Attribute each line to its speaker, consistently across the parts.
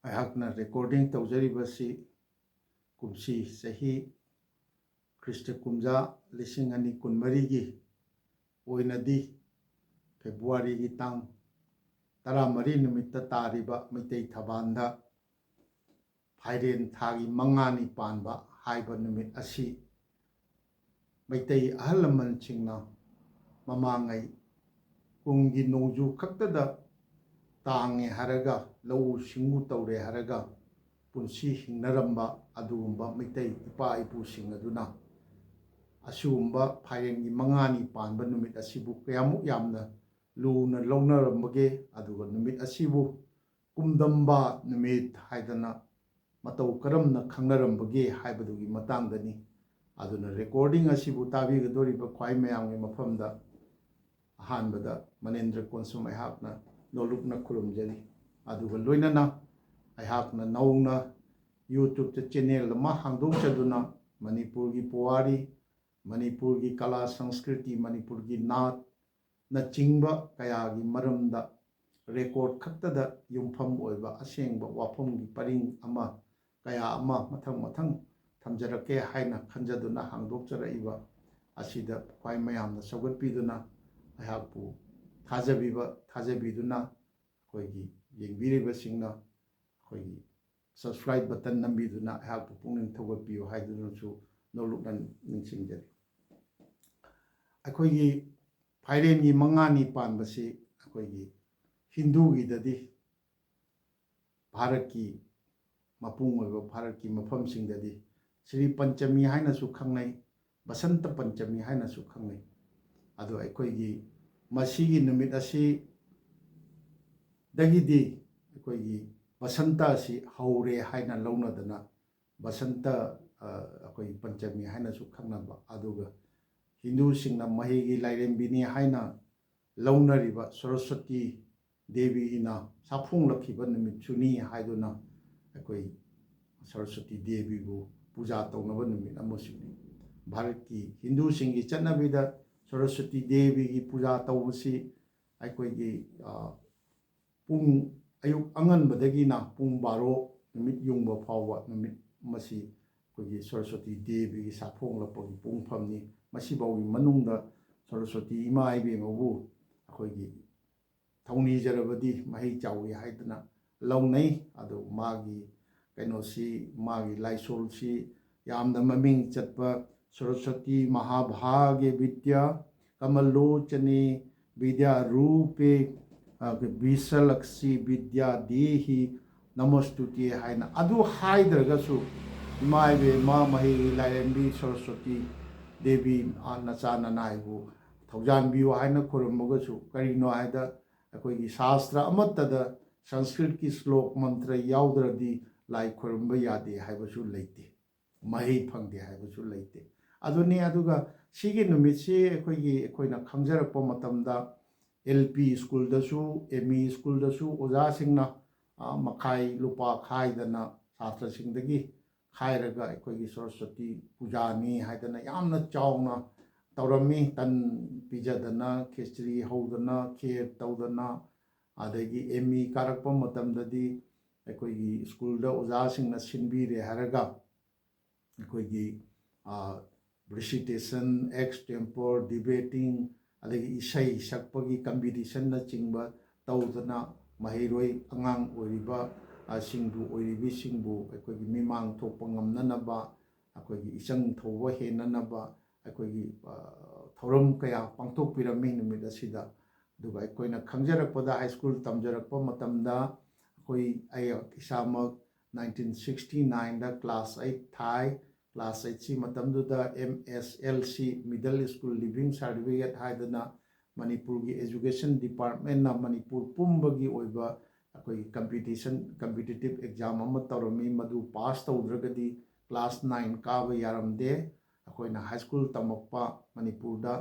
Speaker 1: ꯑꯩꯍꯥꯛꯅ ꯔꯦꯀꯣꯔꯗꯤꯡ ꯇꯧꯖꯔꯤꯕꯁꯤ ꯀꯨꯝꯁꯤ ꯆꯍꯤ ꯈ꯭ꯔꯤꯁꯇ ꯀꯨꯝꯖꯥ 2024ꯒꯤ ꯑꯣꯏꯅꯗꯤ ꯐꯦꯕ꯭ꯔꯨꯋꯥꯔꯤꯒꯤ ꯇꯥꯡ 14 ꯅꯨꯃꯤꯠꯇ ꯇꯥꯔꯤꯕ ꯃꯩꯇꯩ ꯊꯕꯥꯟꯗ ꯐꯥꯏꯔꯦꯟ ꯊꯥꯒꯤ 5ꯅꯤ ꯄꯥꯟꯕ ꯍꯥꯏꯕ ꯅꯨꯃꯤꯠ ꯑꯁꯤ ꯃꯩꯇꯩ ꯑꯍꯜ ꯂꯃꯟꯁꯤꯡꯅ ꯃꯃꯥꯡꯉꯩ ꯀꯨꯝꯒꯤ ꯅꯣꯡꯖꯨ ꯈꯛꯇꯗ ꯇꯥꯡꯉꯦ ꯍꯥꯏꯔꯒ ꯂꯧꯎ ꯁꯤꯡꯎ ꯇꯧꯔꯦ ꯍꯥꯏꯔꯒ ꯄꯨꯟꯁꯤ ꯍꯤꯡꯅꯔꯝꯕ ꯑꯗꯨꯒꯨꯝꯕ ꯃꯩꯇꯩ ꯏꯄꯥ ꯏꯄꯨꯁꯤꯡ ꯑꯗꯨꯅ ꯑꯁꯤꯒꯨꯝꯕ ꯐꯥꯏꯔꯦꯟꯒꯤ 5ꯅꯤ ꯄꯥꯟꯕ ꯅꯨꯃꯤꯠ ꯑꯁꯤꯕꯨ ꯀꯌꯥꯃꯨꯛ ꯌꯥꯝꯅ ꯂꯨꯅ ꯂꯧꯅꯔꯝꯕꯒꯦ ꯑꯗꯨꯒ ꯅꯨꯃꯤꯠ ꯑꯁꯤꯕꯨ ꯀꯨꯝꯗꯝꯕ ꯅꯨꯃꯤꯠ ꯍꯥꯏꯗꯅ ꯃꯇꯧ ꯀꯔꯝꯅ ꯈꯪꯅꯔꯝꯕꯒꯦ ꯍꯥꯏꯕꯗꯨꯒꯤ ꯃꯇꯥꯡꯗꯅꯤ ꯑꯗꯨꯅ ꯔꯦꯀꯣꯔꯗꯤꯡ ꯑꯁꯤꯕꯨ ꯇꯥꯕꯤꯒꯗꯧꯔꯤꯕ ꯈ꯭ꯋꯥꯏ ꯃꯌꯥꯝꯒꯤ ꯃꯐꯝꯗ ꯑꯍꯥꯟꯕꯗ ꯃꯅꯦꯟꯗ꯭ꯔ ꯀꯣꯟꯁꯨꯝ ꯑꯩꯍꯥꯛꯅ ꯅꯣꯂꯨꯛꯅ ꯈꯨꯔꯨꯝꯖꯔꯤ ꯑꯗꯨꯒ ꯂꯣꯏꯅꯅ ꯑꯩꯍꯥꯛꯅ ꯅꯧꯅ ꯌꯨꯇ꯭ꯌꯨꯕꯇ ꯆꯦꯅꯦꯜ ꯑꯃ ꯍꯥꯡꯗꯣꯛꯆꯗꯨꯅ ꯃꯅꯤꯄꯨꯔꯒꯤ ꯄꯨꯋꯥꯔꯤ ꯃꯅꯤꯄꯨꯔꯒꯤ ꯀꯂꯥ ꯁꯪꯁꯀ꯭ꯔꯤꯇꯤ ꯃꯅꯤꯄꯨꯔꯒꯤ ꯅꯥꯠꯅꯆꯤꯡꯕ ꯀꯌꯥꯒꯤ ꯃꯔꯝꯗ ꯔꯦꯀꯣꯔꯗ ꯈꯛꯇꯗ ꯌꯨꯝꯐꯝ ꯑꯣꯏꯕ ꯑꯁꯦꯡꯕ ꯋꯥꯐꯝꯒꯤ ꯄꯔꯤꯡ ꯑꯃ ꯀꯌా ꯑꯃ ꯃꯊꯪ ꯃꯊꯪ ꯊꯝꯖꯔꯛꯀꯦ ꯍꯥꯏꯅ ꯈꯟꯖꯗꯨꯅ ꯍꯥꯡꯗꯣꯛꯆꯔꯛꯏꯕ ꯑꯁꯤꯗ ꯈ꯭ꯋꯥꯏ ꯃꯌꯥꯝꯅ ꯁꯧꯒꯠꯄꯤꯗꯨꯅ ꯑꯩꯍꯥꯛꯄꯨ ꯊꯥꯖꯕꯤꯗꯨꯅ ꯑꯩꯈꯣꯏꯒꯤ ꯌꯦꯡꯕꯤꯔꯤꯕꯁꯤꯡꯅ ꯑꯩꯈꯣꯏꯒꯤ ꯁꯕꯁꯀ꯭ꯔꯥꯏꯕ ꯕꯇꯟ ꯅꯝꯕꯤꯗꯨꯅ ꯑꯩꯍꯥꯛꯄꯨ ꯄꯨꯛꯅꯤꯡ ꯊꯧꯒꯠꯄꯤꯌꯨ ꯍꯥꯏꯗꯨꯅꯁꯨ ꯅꯣꯂꯨꯛꯅ ꯅꯤꯡꯁꯤꯡꯖꯔꯤ ꯑꯩꯈꯣꯏꯒꯤ ꯐꯥꯏꯔꯦꯟꯒꯤ 5ꯅꯤ ꯄꯥꯟꯕꯁꯤ ꯑꯩꯈꯣꯏꯒꯤ ꯍꯤꯟꯗꯨꯒꯤꯗꯗꯤ ꯚꯥꯔꯠꯀꯤ ꯃꯄꯨꯡ ꯑꯣꯏꯕ ꯚꯥꯔꯠꯀꯤ ꯃꯐꯝꯁꯤꯡꯗꯗꯤ ꯁ꯭ꯔꯤ ꯄꯟꯆꯃꯤ ꯍꯥꯏꯅꯁꯨ ꯈꯪꯅꯩ ꯕꯁꯟꯇ ꯄꯟꯆꯃꯤ ꯍꯥꯏꯅꯁꯨ ꯈꯪꯅꯩ ꯑꯗꯣ ꯑꯩꯈꯣꯏꯒꯤ ꯃꯁꯤꯒꯤ ꯅꯨꯃꯤꯠ ꯑꯁꯤꯗꯒꯤꯗꯤ ꯑꯩꯈꯣꯏꯒꯤ ꯕꯁꯟꯇ ꯑꯁꯤ ꯍꯧꯔꯦ ꯍꯥꯏꯅ ꯂꯧꯅꯗꯅ ꯕꯁꯟꯇ ꯑꯩꯈꯣꯏ ꯄꯟꯆꯃꯤ ꯍꯥꯏꯅꯁꯨ ꯈꯪꯅꯕ ꯑꯗꯨꯒ ꯍꯤꯟꯗꯨꯁꯤꯡꯅ ꯃꯍꯩꯒꯤ ꯂꯥꯏꯔꯦꯝꯕꯤꯅꯤ ꯍꯥꯏꯅ ꯂꯧꯅꯔꯤꯕ ꯁꯔꯁ꯭ꯋꯇꯤ ꯗꯦꯕꯤꯅ ꯁꯥꯐꯣꯡꯂꯛꯈꯤꯕ ꯅꯨꯃꯤꯠꯁꯨꯅꯤ ꯍꯥꯏꯗꯨꯅ ꯑꯩꯈꯣꯏ ꯁꯔꯁ꯭ꯋꯇꯤ ꯗꯦꯕꯤꯕꯨ ꯄꯨꯖꯥ ꯇꯧꯅꯕ ꯅꯨꯃꯤꯠ ꯑꯃꯁꯨꯅꯤ ꯚꯥꯔꯠꯀꯤ ꯍꯤꯟꯗꯨꯁꯤꯡꯒꯤ ꯆꯠꯅꯕꯤꯗ ꯁꯔꯁ꯭ꯋꯇꯤ ꯗꯦꯕꯤꯒꯤ ꯄꯨꯖꯥ ꯇꯧꯕꯁꯤ ꯑꯩꯈꯣꯏꯒꯤ ꯑꯌꯨꯛ ꯑꯉꯟꯕꯗꯒꯤꯅ ꯄꯨꯡ 12 ꯅꯨꯃꯤꯠ ꯌꯨꯡꯕ ꯐꯥꯎꯕ ꯅꯨꯃꯤꯠ ꯃꯁꯤ ꯑꯩꯈꯣꯏꯒꯤ ꯁꯔꯁ꯭ꯋꯇꯤ ꯗꯦꯕꯤꯒꯤ ꯁꯥꯐꯣꯡꯂꯛꯄꯒꯤ ꯄꯨꯡꯐꯝꯅꯤ ꯃꯁꯤꯐꯥꯎꯒꯤ ꯃꯅꯨꯡꯗ ꯁꯔꯁ꯭ꯋꯇꯤ ꯏꯃꯥ ꯏꯕꯦꯝꯃꯕꯨ ꯑꯩꯈꯣꯏꯒꯤ ꯊꯧꯅꯤꯖꯔꯕꯗꯤ ꯃꯍꯩ ꯆꯥꯎꯏ ꯍꯥꯏꯗꯅ ꯂꯧꯅꯩ ꯑꯗꯨ ꯃꯥꯒꯤ ꯃꯥꯒꯤ ꯂꯥꯏꯁꯣꯜꯁꯤ ꯌꯥꯝꯅ ꯃꯃꯤꯡ ꯆꯠꯄ ꯁꯔꯁ꯭ꯋꯇꯤ ꯃꯍꯥꯚꯥꯒ꯭ꯌ ꯕꯤꯗ꯭ꯌꯥ ꯀꯃꯂꯣꯆꯅꯦ ꯕꯤꯗ꯭ꯌꯥ ꯔꯨꯄꯦ ꯕꯤꯁꯂꯛꯁꯤ ꯕꯤꯗ꯭ꯌꯥ ꯗꯦꯍꯤ ꯅꯃꯁꯇꯨꯇꯦ ꯍꯥꯏꯅ ꯑꯗꯨ ꯍꯥꯏꯗ꯭ꯔꯒꯁꯨ ꯏꯃꯥ ꯏꯕꯦꯝꯃ ꯃꯍꯩꯒꯤ ꯂꯥꯏꯔꯦꯝꯕꯤ ꯁꯔꯁ꯭ꯋꯇꯤ ꯗꯦꯕꯤ ꯅꯆꯥ ꯅꯅꯥꯏꯕꯨ ꯊꯧꯖꯥꯟꯕꯤꯌꯨ ꯍꯥꯏꯅ ꯈꯨꯔꯨꯝꯃꯒꯁꯨ ꯀꯔꯤꯅꯣ ꯍꯥꯏꯗ ꯑꯩꯈꯣꯏꯒꯤ ꯁꯥꯁꯇ꯭ꯔ ꯑꯃꯠꯇꯗ ꯁꯪꯁꯀ꯭ꯔꯤꯠꯀꯤ ꯁ꯭ꯂꯣꯛ ꯃꯟꯇ꯭ꯔ ꯌꯥꯎꯗ꯭ꯔꯗꯤ ꯂꯥꯏ ꯈꯨꯔꯨꯝꯕ ꯌꯥꯗꯦ ꯍꯥꯏꯕꯁꯨ ꯂꯩꯇꯦ ꯃꯍꯩ ꯐꯪꯗꯦ ꯍꯥꯏꯕꯁꯨ ꯂꯩꯇꯦ ꯑꯗꯨꯅꯤ ꯑꯗꯨꯒ ꯁꯤꯒꯤ ꯅꯨꯃꯤꯠꯁꯤ ꯑꯩꯈꯣꯏꯅ ꯈꯪꯖꯔꯛꯄ ꯃꯇꯝꯗ LP ꯁ꯭ꯀꯨꯜꯗꯁꯨ ME ꯁ꯭ꯀꯨꯜꯗꯁꯨ ꯑꯣꯖꯥꯁꯤꯡꯅ ꯃꯈꯥꯏ ꯂꯨꯄꯥ ꯈꯥꯏꯗꯅ ꯁꯥꯇ꯭ꯔꯁꯤꯡꯗꯒꯤ ꯈꯥꯏꯔꯒ ꯑꯩꯈꯣꯏꯒꯤ ꯁꯔꯁ꯭ꯋꯇꯤ ꯄꯨꯖꯥꯅꯤ ꯍꯥꯏꯗꯅ ꯌꯥꯝꯅ ꯆꯥꯎꯅ ꯇꯧꯔꯝꯃꯤ ꯇꯟ ꯄꯤꯖꯗꯅ ꯈꯦꯆ꯭ꯔꯤ ꯍꯧꯗꯅ ꯈꯦꯔ ꯇꯧꯗꯅ ꯑꯗꯒꯤ ME ꯀꯥꯔꯛꯄ ꯃꯇꯝꯗꯗꯤ ꯑꯩꯈꯣꯏꯒꯤ ꯁ꯭ꯀꯨꯜꯗ ꯑꯣꯖꯥꯁꯤꯡꯅ ꯁꯤꯟꯕꯤꯔꯦ ꯍꯥꯏꯔꯒ ꯑꯩꯈꯣꯏꯒꯤ ꯔꯤꯁꯤꯇꯦꯁꯟ ꯑꯦꯛꯁꯇꯦꯝꯄꯣꯔ ꯗꯤꯕꯦꯇꯤꯡ ꯑꯗꯒꯤ ꯏꯁꯩ ꯁꯛꯄꯒꯤ ꯀꯝꯄꯤꯇꯤꯁꯟꯅꯆꯤꯡꯕ ꯇꯧꯗꯅ ꯃꯍꯩꯔꯣꯏ ꯑꯉꯥꯡ ꯑꯣꯏꯔꯤꯕꯤꯁꯤꯡꯕꯨ ꯑꯩꯈꯣꯏꯒꯤ ꯃꯤꯃꯥꯡ ꯊꯣꯛꯄ ꯉꯝꯅꯅꯕ ꯑꯩꯈꯣꯏꯒꯤ ꯏꯆꯪ ꯊꯧꯕ ꯍꯦꯟꯅꯅꯕ ꯑꯩꯈꯣꯏꯒꯤ ꯊꯧꯔꯝ ꯀꯌా ꯄꯥꯡꯊꯣꯛꯄꯤꯔꯝꯃꯤ ꯅꯨꯃꯤꯠ ꯑꯁꯤꯗ ꯑꯗꯨꯒ ꯑꯩꯈꯣꯏꯅ ꯈꯪꯖꯔꯛꯄꯗ ꯍꯥꯏ ꯁ꯭ꯀꯨꯜ ꯇꯝꯖꯔꯛꯄ ꯃꯇꯝꯗ ꯑꯩ ꯏꯁꯥꯃꯛ 1969ꯗ ꯀ꯭ꯂꯥꯁ 8 ꯊꯥꯏ ꯀ꯭ꯂꯥꯁ 8ꯁꯤ ꯃꯇꯝꯗꯨꯗ MSLC middle school living certificate ꯍꯥꯏꯗꯅ ꯃꯅꯤꯄꯨꯔꯒꯤ ꯑꯦꯖꯨꯀꯦꯁꯟ ꯗꯤꯄꯥꯔꯠꯃꯦꯟꯅ ꯃꯅꯤꯄꯨꯔ ꯄꯨꯝꯕꯒꯤ ꯑꯣꯏꯕ ꯑꯩꯈꯣꯏꯒꯤ ꯀꯝꯄꯤꯇꯤꯇꯤꯞ ꯑꯦꯛꯖꯥꯝ ꯑꯃ ꯇꯧꯔꯝꯃꯤ ꯃꯗꯨ ꯄꯥꯁ ꯇꯧꯗ꯭ꯔꯒꯗꯤ ꯀ꯭ꯂꯥꯁ 9 ꯀꯥꯕ ꯌꯥꯔꯝꯗꯦ ꯑꯩꯈꯣꯏꯅ ꯍꯥꯏ ꯁ꯭ꯀꯨꯜ ꯇꯝꯃꯛꯄ ꯃꯅꯤꯄꯨꯔꯗ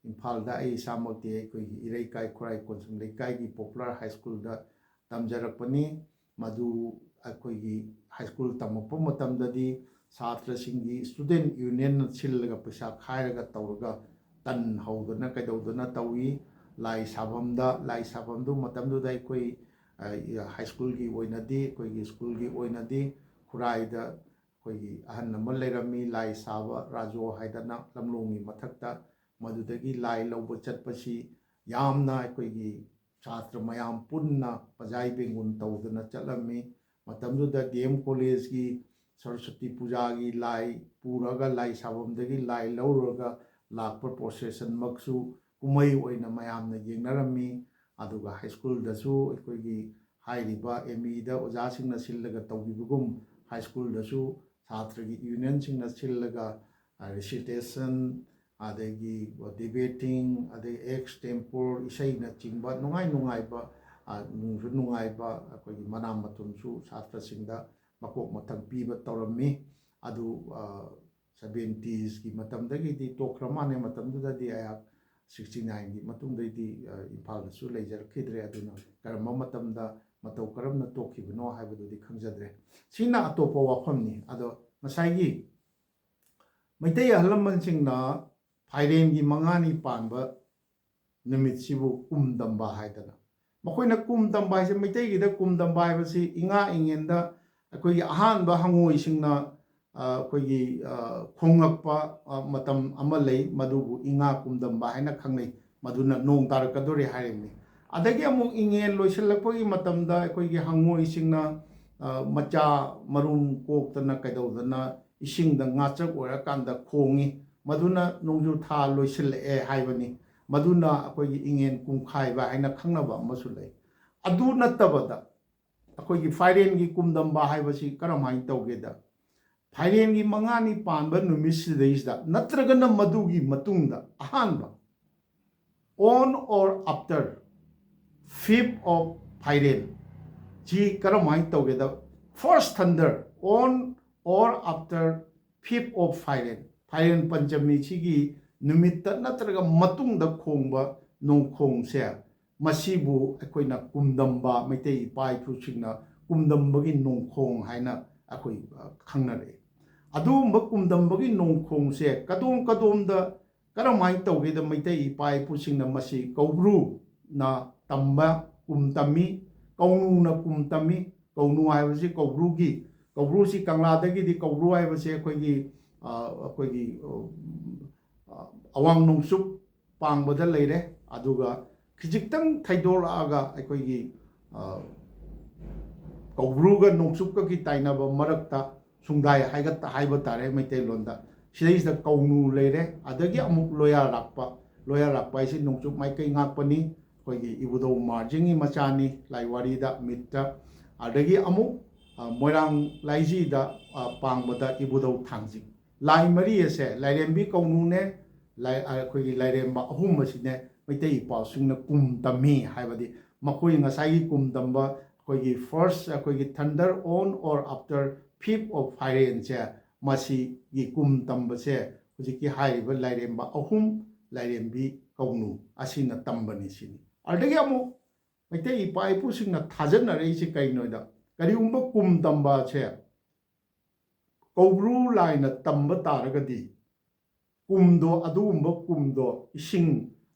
Speaker 1: ꯏꯝꯐꯥꯜꯗ ꯑꯩ ꯏꯁꯥꯃꯛꯇꯤ ꯑꯩꯈꯣꯏꯒꯤ ꯏꯔꯩꯀꯥꯏ ꯈꯨꯔꯥꯏ ꯀꯣꯟꯁꯨꯝ ꯂꯩꯀꯥꯏꯒꯤ ꯄꯣꯄꯨꯂꯔ ꯍꯥꯏ ꯁ꯭ꯀꯨꯜꯗ ꯇꯝꯖꯔꯛꯄꯅꯤ ꯃꯗꯨ ꯑꯩꯈꯣꯏꯒꯤ ꯍꯥꯏ ꯁ꯭ꯀꯨꯜ ꯇꯝꯃꯛꯄ ꯃꯇꯝꯗꯗꯤ ꯁꯥꯇ꯭ꯔꯁꯤꯡꯒꯤ ꯁ꯭ꯇꯨꯗꯦꯟ ꯌꯨꯅꯤꯌꯟꯅ ꯁꯤꯜꯂꯒ ꯄꯩꯁꯥ ꯈꯥꯏꯔꯒ ꯇꯧꯔꯒ ꯇꯟ ꯍꯧꯗꯅ ꯀꯩꯗꯧꯗꯅ ꯇꯧꯏ ꯂꯥꯏ ꯁꯥꯐꯝꯗꯨ ꯃꯇꯝꯗꯨꯗ ꯑꯩꯈꯣꯏ ꯍꯥꯏ ꯁ꯭ꯀꯨꯜꯒꯤ ꯑꯣꯏꯅꯗꯤ ꯑꯩꯈꯣꯏꯒꯤ ꯁ꯭ꯀꯨꯜꯒꯤ ꯑꯣꯏꯅꯗꯤ ꯈꯨꯔꯥꯏꯗ ꯑꯩꯈꯣꯏꯒꯤ ꯑꯍꯟ ꯑꯃ ꯂꯩꯔꯝꯃꯤ ꯂꯥꯏ ꯁꯥꯕ ꯔꯥꯖꯣ ꯍꯥꯏꯗꯅ ꯂꯝꯂꯣꯡꯒꯤ ꯃꯊꯛꯇ ꯃꯗꯨꯗꯒꯤ ꯂꯥꯏ ꯂꯧꯕ ꯆꯠꯄꯁꯤ ꯌꯥꯝꯅ ꯑꯩꯈꯣꯏꯒꯤ ꯁꯥꯇ꯭ꯔ ꯃꯌꯥꯝ ꯄꯨꯟꯅ ꯄꯖꯥꯏ ꯕꯦꯡꯒꯨꯟ ꯇꯧꯗꯅ ꯆꯠꯂꯝꯃꯤ ꯃꯇꯝꯗꯨꯗ ꯗꯤ ꯑꯦꯝ ꯀꯣꯂꯦꯖꯀꯤ ꯁꯔꯁꯋꯇꯤ ꯄꯨꯖꯥꯒꯤ ꯂꯥꯏ ꯄꯨꯔꯒ ꯂꯥꯏ ꯁꯥꯐꯝꯗꯒꯤ ꯂꯥꯏ ꯂꯧꯔꯒ ꯂꯥꯛꯄ ꯄ꯭ꯔꯣꯁꯦꯁꯟꯃꯛꯁꯨ ꯀꯨꯝꯍꯩ ꯑꯣꯏꯅ ꯃꯌꯥꯝꯅ ꯌꯦꯡꯅꯔꯝꯃꯤ ꯑꯗꯨꯒ ꯍꯥꯏ ꯁ꯭ꯀꯨꯜꯗꯁꯨ ꯑꯩꯈꯣꯏꯒꯤ ꯍꯥꯏꯔꯤꯕ ꯑꯦꯝ ꯏꯗ ꯑꯣꯖꯥꯁꯤꯡꯅ ꯁꯤꯜꯂꯒ ꯇꯧꯕꯤꯕꯒꯨꯝ ꯍꯥꯏ ꯁ꯭ꯀꯨꯜꯗꯁꯨ ꯁꯥꯇ꯭ꯔꯒꯤ ꯌꯨꯅꯤꯌꯟꯁꯤꯡꯅ ꯁꯤꯜꯂꯒ ꯔꯤꯁꯤꯇꯦꯁꯟ ꯑꯗꯒꯤ ꯗꯤꯕꯦꯇꯤꯡ ꯑꯗꯒꯤ ꯑꯦꯛꯁ ꯇꯦꯝꯄꯣꯔ ꯏꯁꯩꯅꯆꯤꯡꯕ ꯅꯨꯡꯉꯥꯏꯕ ꯅꯨꯡꯁꯨ ꯅꯨꯡꯉꯥꯏꯕ ꯑꯩꯈꯣꯏꯒꯤ ꯃꯅꯥ ꯃꯊꯨꯝꯁꯨ ꯁꯥꯇ꯭ꯔꯁꯤꯡꯗ ꯃꯀꯣꯛ ꯃꯊꯪ ꯄꯤꯕ ꯇꯧꯔꯝꯃꯤ ꯑꯗꯨ 70s ꯃꯇꯝꯗꯒꯤꯗꯤ ꯇꯣꯛꯈ꯭ꯔ ꯃꯥꯜꯂꯦ ꯃꯇꯝꯗꯨꯗꯗꯤ ꯑꯩꯍꯥꯛ 69ꯒꯤ ꯃꯇꯨꯡꯗꯩꯗꯤ ꯏꯝꯐꯥꯜꯗꯁꯨ ꯂꯩꯖꯔꯛꯈꯤꯗ꯭ꯔꯦ ꯑꯗꯨꯅ ꯀꯔꯝꯕ ꯃꯇꯝꯗ ꯃꯇꯧ ꯀꯔꯝꯅ ꯇꯣꯛꯈꯤꯕꯅꯣ ꯍꯥꯏꯕꯗꯨꯗꯤ ꯈꯪꯖꯗ꯭ꯔꯦ ꯁꯤꯅ ꯑꯇꯣꯞꯄ ꯋꯥꯐꯝꯅꯤ ꯑꯗꯣ ꯉꯁꯥꯏꯒꯤ ꯃꯩꯇꯩ ꯑꯍꯜ ꯂꯃꯟꯁꯤꯡꯅ ꯐꯥꯏꯔꯦꯟꯒꯤ 5ꯅꯤ ꯄꯥꯟꯕ ꯅꯨꯃꯤꯠꯁꯤꯕꯨ ꯀꯨꯝꯗꯝꯕ ꯍꯥꯏꯗꯅ ꯃꯈꯣꯏꯅ ꯀꯨꯝꯗꯝꯕ ꯍꯥꯏꯁꯦ ꯃꯩꯇꯩꯒꯤꯗ ꯀꯨꯝꯗꯝꯕ ꯍꯥꯏꯕꯁꯤ ꯏꯉꯥ ꯏꯉꯦꯟꯗ ꯑꯩꯈꯣꯏꯒꯤ ꯑꯍꯥꯟꯕ ꯍꯪꯉꯣꯏꯁꯤꯡꯅ ꯑꯩꯈꯣꯏꯒꯤ ꯈꯣꯡꯉꯛꯄ ꯃꯇꯝ ꯑꯃ ꯂꯩ ꯃꯗꯨꯕꯨ ꯏꯉꯥ ꯀꯨꯝꯗꯝꯕ ꯍꯥꯏꯅ ꯈꯪꯅꯩ ꯃꯗꯨꯅ ꯅꯣꯡ ꯇꯥꯔꯛꯀꯗꯣꯔꯦ ꯍꯥꯏꯔꯤꯕꯅꯤ ꯑꯗꯒꯤ ꯑꯃꯨꯛ ꯏꯉꯦꯟ ꯂꯣꯏꯁꯤꯜꯂꯛꯄꯒꯤ ꯃꯇꯝꯗ ꯑꯩꯈꯣꯏꯒꯤ ꯍꯪꯉꯣꯏꯁꯤꯡꯅ ꯃꯆꯥ ꯃꯔꯨꯝ ꯀꯣꯛꯇꯅ ꯀꯩꯗꯧꯗꯅ ꯏꯁꯤꯡꯗ ꯉꯥꯆꯛ ꯑꯣꯏꯔꯀꯥꯟꯗ ꯈꯣꯡꯉꯤ ꯃꯗꯨꯅ ꯅꯣꯡꯖꯨ ꯊꯥ ꯂꯣꯏꯁꯤꯜꯂꯛꯑꯦ ꯍꯥꯏꯕꯅꯤ ꯃꯗꯨꯅ ꯑꯩꯈꯣꯏꯒꯤ ꯏꯉꯦꯟ ꯀꯨꯝꯈꯥꯏꯕ ꯍꯥꯏꯅ ꯈꯪꯅꯕ ꯑꯃꯁꯨ ꯂꯩ ꯑꯗꯨ ꯅꯠꯇꯕꯗ ꯑꯩꯈꯣꯏꯒꯤ ꯐꯥꯏꯔꯦꯟꯒꯤ ꯀꯨꯝꯗꯝꯕ ꯍꯥꯏꯕꯁꯤ ꯀꯔꯝꯍꯥꯏꯅ ꯇꯧꯒꯦꯗ ꯐꯥꯏꯔꯦꯟꯒꯤ 5ꯅꯤ ꯄꯥꯟꯕ ꯅꯨꯃꯤꯠꯁꯤꯗꯩꯁꯤꯗ ꯅꯠꯇ꯭ꯔꯒꯅ ꯃꯗꯨꯒꯤ ꯃꯇꯨꯡꯗ ꯑꯍꯥꯟꯕ on or after 5th of Phairen ꯁꯤ ꯀꯔꯝꯍꯥꯏꯅ ꯇꯧꯒꯦꯗ first thunder on or after 5th of Phairen ꯐꯥꯏꯔꯦꯟ ꯄꯟꯆꯃꯤ ꯁꯤꯒꯤ ꯅꯨꯃꯤꯠꯇ ꯅꯠꯇ꯭ꯔꯒ ꯃꯇꯨꯡꯗ ꯈꯣꯡꯕ ꯅꯣꯡꯈꯣꯡꯁꯦ ꯃꯁꯤꯕꯨ ꯑꯩꯈꯣꯏꯅ ꯀꯨꯝꯗꯝꯕ ꯃꯩꯇꯩ ꯏꯄꯥ ꯏꯄꯨꯁꯤꯡꯅ ꯀꯨꯝꯗꯝꯕꯒꯤ ꯅꯣꯡꯈꯣꯡ ꯍꯥꯏꯅ ꯑꯩꯈꯣꯏ ꯈꯪꯅꯔꯛꯏ ꯑꯗꯨꯒꯨꯝꯕ ꯀꯨꯝꯗꯝꯕꯒꯤ ꯅꯣꯡꯈꯣꯡꯁꯦ ꯀꯗꯣꯝꯗ ꯀꯔꯝꯍꯥꯏꯅ ꯇꯧꯒꯦꯗ ꯃꯩꯇꯩ ꯏꯄꯥ ꯏꯄꯨꯁꯤꯡꯅ ꯃꯁꯤ ꯀꯧꯕ꯭ꯔꯨꯅ ꯇꯝꯕ ꯀꯨꯝ ꯇꯝꯃꯤ ꯀꯧꯅꯨꯅ ꯀꯨꯝ ꯇꯝꯃꯤ ꯀꯧꯅꯨ ꯍꯥꯏꯕꯁꯤ ꯀꯧꯕ꯭ꯔꯨꯁꯤ ꯀꯪꯂꯥꯗꯒꯤꯗꯤ ꯀꯧꯕ꯭ꯔꯨ ꯍꯥꯏꯕꯁꯤ ꯑꯩꯈꯣꯏꯒꯤ ꯑꯋꯥꯡ ꯅꯣꯡꯆꯨꯞ ꯄꯥꯡꯕꯗ ꯂꯩꯔꯦ ꯑꯗꯨꯒ ꯈꯤꯖꯤꯛꯇꯪ ꯊꯩꯗꯣꯔꯛꯑꯒ ꯑꯩꯈꯣꯏꯒꯤ ꯀꯧꯕ꯭ꯔꯨꯒ ꯅꯣꯡꯆꯨꯞꯀꯒꯤ ꯇꯥꯏꯅꯕ ꯃꯔꯛꯇ ꯁꯨꯡꯗꯥꯏ ꯍꯥꯏꯕ ꯇꯥꯔꯦ ꯃꯩꯇꯩꯂꯣꯟꯗ ꯁꯤꯗꯩꯁꯤꯗ ꯀꯧꯅꯨ ꯂꯩꯔꯦ ꯑꯗꯒꯤ ꯑꯃꯨꯛ ꯂꯣꯌꯥꯔꯥꯛꯄ ꯍꯥꯏꯁꯤ ꯅꯣꯡꯆꯨꯞ ꯃꯥꯏꯀꯩ ꯉꯥꯛꯄꯅꯤ ꯑꯩꯈꯣꯏꯒꯤ ꯏꯕꯨꯙꯧ ꯃꯥꯔꯖꯤꯡꯒꯤ ꯃꯆꯥꯅꯤ ꯂꯥꯏꯋꯥꯔꯤꯗ ꯃꯤꯠꯇ ꯑꯗꯒꯤ ꯑꯃꯨꯛ ꯃꯣꯏꯔꯥꯡ ꯂꯥꯏꯖꯤꯗ ꯄꯥꯡꯕꯗ ꯏꯕꯨꯙꯧ ꯊꯥꯡꯖꯤꯡ ꯂꯥꯏ ꯃꯔꯤ ꯑꯁꯦ ꯂꯥꯏꯔꯦꯝꯕꯤ ꯀꯧꯅꯨꯅꯦ ꯑꯩꯈꯣꯏꯒꯤ ꯂꯥꯏꯔꯦꯝꯕ ꯑꯍꯨꯝ ꯑꯁꯤꯅꯦ ꯃꯩꯇꯩ ꯏꯄꯥꯁꯤꯡꯅ ꯀꯨꯝ ꯇꯝꯃꯤ ꯍꯥꯏꯕꯗꯤ ꯃꯈꯣꯏ ꯉꯁꯥꯏꯒꯤ ꯀꯨꯝ ꯇꯝꯕ ꯑꯩꯈꯣꯏꯒꯤ ꯐꯥꯔꯁ ꯑꯩꯈꯣꯏꯒꯤ ꯊꯟꯗꯔ on or after 5th of Phairense ꯃꯁꯤꯒꯤ ꯀꯨꯝ ꯇꯝꯕꯁꯦ ꯍꯧꯖꯤꯛꯀꯤ ꯍꯥꯏꯔꯤꯕ ꯂꯥꯏꯔꯦꯝꯕ ꯑꯍꯨꯝ ꯂꯥꯏꯔꯦꯝꯕꯤ ꯀꯧꯅꯨ ꯑꯁꯤꯅ ꯇꯝꯕꯅꯤ ꯁꯤꯅꯤ ꯑꯗꯒꯤ ꯑꯃꯨꯛ ꯃꯩꯇꯩ ꯏꯄꯥ ꯏꯄꯨꯁꯤꯡꯅ ꯊꯥꯖꯅꯔꯛꯏꯁꯤ ꯀꯩꯅꯣꯗ ꯀꯔꯤꯒꯨꯝꯕ ꯀꯨꯝ ꯇꯝꯕꯁꯦ ꯀꯧꯕ꯭ꯔꯨ ꯂꯥꯏꯅ ꯇꯝꯕ ꯇꯥꯔꯒꯗꯤ ꯑꯗꯨꯒꯨꯝꯕ ꯀꯨꯝꯗꯣ ꯏꯁꯤꯡ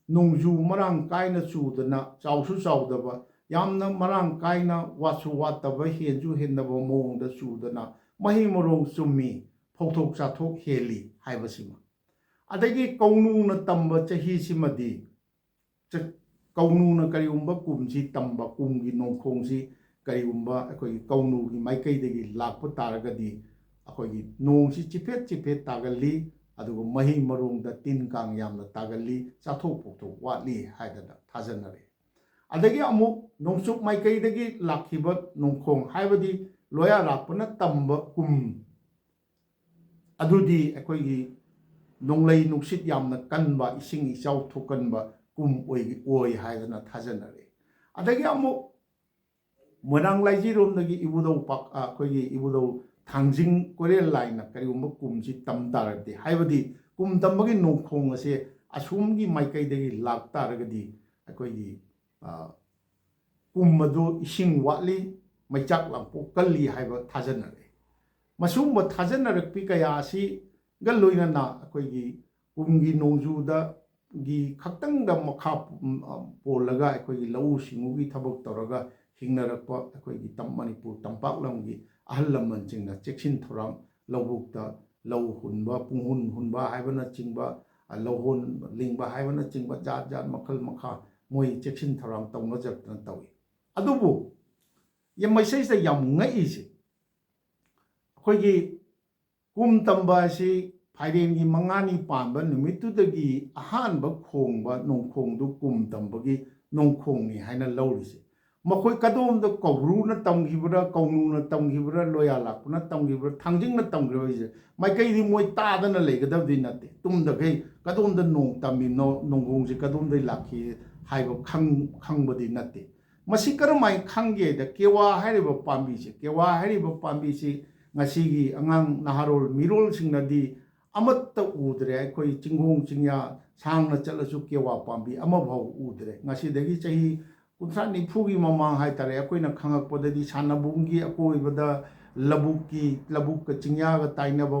Speaker 1: ꯅꯣꯡꯖꯨ ꯃꯔꯥꯡ ꯀꯥꯏꯅ ꯆꯨꯗꯅ ꯆꯥꯎꯁꯨ ꯆꯥꯎꯗꯕ ꯌꯥꯝꯅ ꯃꯔꯥꯡ ꯀꯥꯏꯅ ꯋꯥꯠꯁꯨ ꯋꯥꯠꯇꯕ ꯍꯦꯟꯁꯨ ꯍꯦꯟꯗꯕ ꯃꯑꯣꯡꯗ ꯆꯨꯗꯅ ꯃꯍꯩ ꯃꯔꯣꯡ ꯆꯨꯝꯃꯤ ꯐꯧꯊꯣꯛ ꯆꯥꯊꯣꯛ ꯍꯦꯜꯂꯤ ꯍꯥꯏꯕꯁꯤꯃ ꯑꯗꯒꯤ ꯀꯧꯅꯨꯅ ꯇꯝꯕ ꯆꯍꯤꯁꯤꯃꯗꯤ ꯀꯧꯅꯨꯅ ꯀꯔꯤꯒꯨꯝꯕ ꯀꯨꯝꯁꯤ ꯇꯝꯕ ꯀꯨꯝꯒꯤ ꯅꯣꯡꯈꯣꯡꯁꯤ ꯀꯔꯤꯒꯨꯝꯕ ꯑꯩꯈꯣꯏꯒꯤ ꯀꯧꯅꯨꯒꯤ ꯃꯥꯏꯀꯩꯗꯒꯤ ꯂꯥꯛꯄ ꯇꯥꯔꯒꯗꯤ ꯑꯩꯈꯣꯏꯒꯤ ꯅꯣꯡꯁꯤ ꯆꯤꯐꯦꯠ ꯇꯥꯒꯜꯂꯤ ꯑꯗꯨꯒ ꯃꯍꯩ ꯃꯔꯣꯡꯗ ꯇꯤꯟ ꯀꯥꯡ ꯌꯥꯝꯅ ꯇꯥꯒꯜꯂꯤ ꯆꯥꯊꯣꯛ ꯄꯣꯛꯊꯣꯛ ꯋꯥꯠꯂꯤ ꯍꯥꯏꯗꯅ ꯊꯥꯖꯅꯔꯦ ꯑꯗꯒꯤ ꯑꯃꯨꯛ ꯅꯣꯡꯆꯨꯞ ꯃꯥꯏꯀꯩꯗꯒꯤ ꯂꯥꯛꯈꯤꯕ ꯅꯣꯡꯈꯣꯡ ꯍꯥꯏꯕꯗꯤ ꯂꯣꯌꯥꯔꯥꯛꯄꯅ ꯇꯝꯕ ꯀꯨꯝ ꯑꯗꯨꯗꯤ ꯑꯩꯈꯣꯏꯒꯤ ꯅꯣꯡꯂꯩ ꯅꯨꯡꯁꯤꯠ ꯌꯥꯝꯅ ꯀꯟꯕ ꯏꯁꯤꯡ ꯏꯆꯥꯎ ꯊꯣꯛꯀꯟꯕ ꯀꯨꯝ ꯑꯣꯏ ꯍꯥꯏꯗꯅ ꯊꯥꯖꯅꯔꯦ ꯑꯗꯒꯤ ꯑꯃꯨꯛ ꯃꯣꯏꯔꯥꯡ ꯂꯥꯏꯖꯤꯔꯣꯝꯗꯒꯤ ꯑꯩꯈꯣꯏꯒꯤ ꯏꯕꯨꯙꯧ ꯊꯥꯡꯖꯤꯡ ꯀꯣꯏꯔꯦꯜ ꯂꯥꯏꯅ ꯀꯔꯤꯒꯨꯝꯕ ꯀꯨꯝꯁꯤ ꯇꯝ ꯇꯥꯔꯒꯗꯤ ꯍꯥꯏꯕꯗꯤ ꯀꯨꯝ ꯇꯝꯕꯒꯤ ꯅꯣꯡꯈꯣꯡ ꯑꯁꯦ ꯑꯁꯣꯝꯒꯤ ꯃꯥꯏꯀꯩꯗꯒꯤ ꯂꯥꯛ ꯇꯥꯔꯒꯗꯤ ꯑꯩꯈꯣꯏꯒꯤ ꯀꯨꯝ ꯑꯗꯨ ꯏꯁꯤꯡ ꯋꯥꯠꯂꯤ ꯃꯩꯆꯥꯛ ꯂꯥꯡꯄꯣꯛ ꯀꯜꯂꯤ ꯍꯥꯏꯕ ꯊꯥꯖꯅꯔꯦ ꯃꯁꯤꯒꯨꯝꯕ ꯊꯥꯖꯅꯔꯛꯄꯤ ꯀꯌా ꯑꯁꯤꯒ ꯂꯣꯏꯅꯅ ꯑꯩꯈꯣꯏꯒꯤ ꯀꯨꯝꯒꯤ ꯅꯣꯡꯖꯨꯗꯒꯤ ꯈꯛꯇꯪꯗ ꯃꯈꯥ ꯄꯣꯜꯂꯒ ꯑꯩꯈꯣꯏꯒꯤ ꯂꯧꯎ ꯁꯤꯡꯎꯒꯤ ꯊꯕꯛ ꯇꯧꯔꯒ ꯍꯤꯡꯅꯔꯛꯄ ꯑꯩꯈꯣꯏꯒꯤ ꯃꯅꯤꯄꯨꯔ ꯇꯝꯄꯥꯛ ꯂꯝꯒꯤ ꯑꯍꯜ ꯂꯃꯟꯁꯤꯡꯅ ꯆꯦꯛꯁꯤꯟ ꯊꯧꯔꯥꯡ ꯂꯧꯕꯨꯛꯇ ꯂꯧ ꯍꯨꯟꯕ ꯄꯨꯡꯍꯨꯟ ꯍꯨꯟꯕ ꯍꯥꯏꯕꯅꯆꯤꯡꯕ ꯂꯧꯍꯣꯟ ꯂꯤꯡꯕ ꯍꯥꯏꯕꯅꯆꯤꯡꯕ ꯖꯥꯠ ꯖꯥꯠ ꯃꯈꯜ ꯃꯈꯥ ꯃꯣꯏ ꯆꯦꯛꯁꯤꯟ ꯊꯧꯔꯥꯡ ꯇꯧꯅꯖꯗꯅ ꯇꯧꯏ ꯑꯗꯨꯕꯨ ꯃꯁꯤꯗ ꯌꯥꯝ ꯉꯛꯏꯁꯦ ꯑꯩꯈꯣꯏꯒꯤ ꯀꯨꯝ ꯇꯝꯕ ꯑꯁꯤ ꯐꯥꯏꯔꯦꯟꯒꯤ ꯃꯉꯥꯅꯤ ꯄꯥꯟꯕ ꯅꯨꯃꯤꯠꯇꯨꯗꯒꯤ ꯑꯍꯥꯟꯕ ꯈꯣꯡꯕ ꯅꯣꯡꯈꯣꯡꯗꯨ ꯀꯨꯝ ꯇꯝꯕꯒꯤ ꯅꯣꯡꯈꯣꯡꯅꯤ ꯍꯥꯏꯅ ꯂꯧꯔꯤꯁꯦ ꯃꯈꯣꯏ ꯀꯗꯣꯝꯗ ꯀꯧꯕ꯭ꯔꯨꯅ ꯇꯝꯈꯤꯕ꯭ꯔꯥ ꯀꯧꯅꯨꯅ ꯇꯝꯈꯤꯕ꯭ꯔꯥ ꯂꯣꯌꯥ ꯂꯥꯛꯄꯅ ꯇꯝꯈꯤꯕ꯭ꯔꯥ ꯊꯥꯡꯖꯤꯡꯅ ꯇꯝꯈꯤꯕ꯭ꯔꯥ ꯃꯥꯏꯀꯩꯗꯤ ꯃꯣꯏ ꯇꯥꯗꯅ ꯂꯩꯒꯗꯕꯗꯤ ꯅꯠꯇꯦ ꯇꯨꯝꯗꯈꯩ ꯀꯗꯣꯝꯗ ꯅꯣꯡ ꯇꯝꯃꯤꯅꯣ ꯅꯣꯡꯈꯣꯡꯁꯦ ꯀꯗꯣꯝꯗꯒꯤ ꯂꯥꯛꯈꯤ ꯍꯥꯏꯕ ꯈꯪꯕꯗꯤ ꯅꯠꯇꯦ ꯃꯁꯤ ꯀꯔꯝꯍꯥꯏꯅ ꯈꯪꯒꯦꯗ ꯀꯦꯋꯥ ꯍꯥꯏꯔꯤꯕ ꯄꯥꯝꯕꯤꯁꯦ ꯀꯦꯋꯥ ꯍꯥꯏꯔꯤꯕ ꯄꯥꯝꯕꯤꯁꯤ ꯉꯁꯤꯒꯤ ꯑꯉꯥꯡ ꯅꯍꯥꯔꯣꯜ ꯃꯤꯔꯣꯜꯁꯤꯡꯅꯗꯤ ꯑꯃꯠꯇ ꯎꯗ꯭ꯔꯦ ꯑꯩꯈꯣꯏ ꯆꯤꯡꯈꯣꯡ ꯆꯤꯡꯌꯥ ꯁꯥꯡꯅ ꯆꯠꯂꯁꯨ ꯀꯦꯋꯥ ꯄꯥꯝꯕꯤ ꯑꯃꯐꯥꯎ ꯎꯗ꯭ꯔꯦ ꯉꯁꯤꯗꯒꯤ ꯆꯍꯤ 30-40ꯒꯤ ꯃꯃꯥꯡ ꯍꯥꯏꯇꯥꯔꯦ ꯑꯩꯈꯣꯏꯅ ꯈꯪꯉꯛꯄꯗꯗꯤ ꯁꯥꯟꯅꯕꯨꯡꯒꯤ ꯑꯀꯣꯏꯕꯗ ꯂꯧꯕꯨꯛꯀ ꯆꯤꯡꯌꯥꯒ ꯇꯥꯏꯅꯕ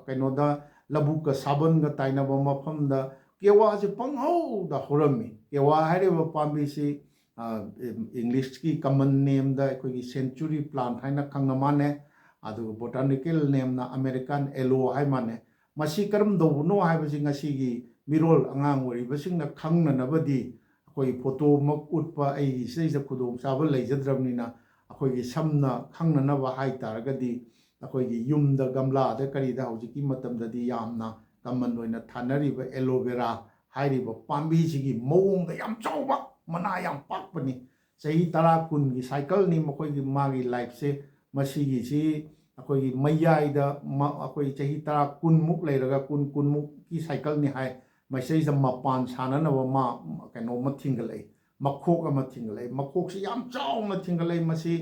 Speaker 1: ꯀꯩꯅꯣꯗ ꯂꯧꯕꯨꯛꯀ ꯁꯥꯕꯟꯒ ꯇꯥꯏꯅꯕ ꯃꯐꯝꯗ ꯀꯦꯋꯥꯁꯤ ꯄꯪꯍꯧꯗ ꯍꯧꯔꯝꯃꯤ ꯀꯦꯋꯥ ꯍꯥꯏꯔꯤꯕ ꯄꯥꯝꯕꯤꯁꯤ ꯏꯪꯂꯤꯁꯀꯤ ꯀꯃꯟ ꯅꯦꯝꯗ ꯑꯩꯈꯣꯏꯒꯤ ꯁꯦꯟꯆꯨꯔꯤ ꯄ꯭ꯂꯥꯟꯠ ꯍꯥꯏꯅ ꯈꯪꯅ ꯃꯥꯟꯅꯩ ꯑꯗꯨꯒ ꯕꯣꯇꯥꯅꯤꯀꯦꯜ ꯅꯦꯝꯅ ꯑꯃꯦꯔꯤꯀꯥꯟ ꯑꯦꯂꯣ ꯍꯥꯏ ꯃꯥꯟꯅꯩ ꯃꯁꯤ ꯀꯔꯝꯗꯧꯕꯅꯣ ꯍꯥꯏꯕꯁꯤ ꯉꯁꯤꯒꯤ ꯃꯤꯔꯣꯜ ꯑꯉꯥꯡ ꯑꯣꯏꯔꯤꯕꯁꯤꯡꯅ ꯈꯪꯅꯅꯕꯗꯤ ꯑꯩꯈꯣꯏ ꯐꯣꯇꯣꯃꯛ ꯎꯠꯄ ꯑꯩꯒꯤ ꯁꯤꯗꯩꯁꯤꯗ ꯈꯨꯗꯣꯡꯆꯥꯕ ꯂꯩꯖꯗ꯭ꯔꯕꯅꯤꯅ ꯑꯩꯈꯣꯏꯒꯤ ꯁꯝꯅ ꯈꯪꯅꯅꯕ ꯍꯥꯏ ꯇꯥꯔꯒꯗꯤ ꯑꯩꯈꯣꯏꯒꯤ ꯌꯨꯝꯗ ꯒꯝꯂꯥꯗ ꯀꯔꯤꯗ ꯍꯧꯖꯤꯛꯀꯤ ꯃꯇꯝꯗꯗꯤ ꯌꯥꯝꯅ ꯀꯃꯟ ꯑꯣꯏꯅ ꯊꯥꯅꯔꯤꯕ ꯑꯦꯂꯣꯚꯦꯔꯥ ꯍꯥꯏꯔꯤꯕ ꯄꯥꯝꯕꯤꯁꯤꯒꯤ ꯃꯑꯣꯡꯗ ꯌꯥꯝ ꯆꯥꯎꯕ ꯃꯅꯥ ꯌꯥꯝ ꯄꯥꯛꯄꯅꯤ ꯆꯍꯤ 10-20ꯒꯤ ꯁꯥꯏꯀꯜꯅꯤ ꯃꯈꯣꯏꯒꯤ ꯃꯥꯒꯤ ꯂꯥꯏꯐꯁꯦ ꯃꯁꯤꯒꯤꯁꯤ ꯑꯩꯈꯣꯏꯒꯤ ꯃꯌꯥꯏꯗ ꯑꯩꯈꯣꯏ ꯆꯍꯤ 10-20ꯃꯨꯛ ꯂꯩꯔꯒ 20-20ꯃꯨꯛꯀꯤ ꯁꯥꯏꯀꯜꯅꯤ ꯍꯥꯏ ꯃꯁꯤꯗꯩꯁꯤꯗ ꯃꯄꯥꯟ ꯁꯥꯟꯅꯅꯕ ꯀꯩꯅꯣꯝꯃ ꯊꯤꯡꯒꯠꯂꯛꯏ ꯃꯈꯣꯛ ꯑꯃ ꯊꯤꯡꯒꯠꯂꯛꯏ ꯃꯈꯣꯛꯁꯤ ꯌꯥꯝ ꯆꯥꯎꯅ ꯊꯤꯡꯒꯠꯂꯛꯏ ꯃꯁꯤ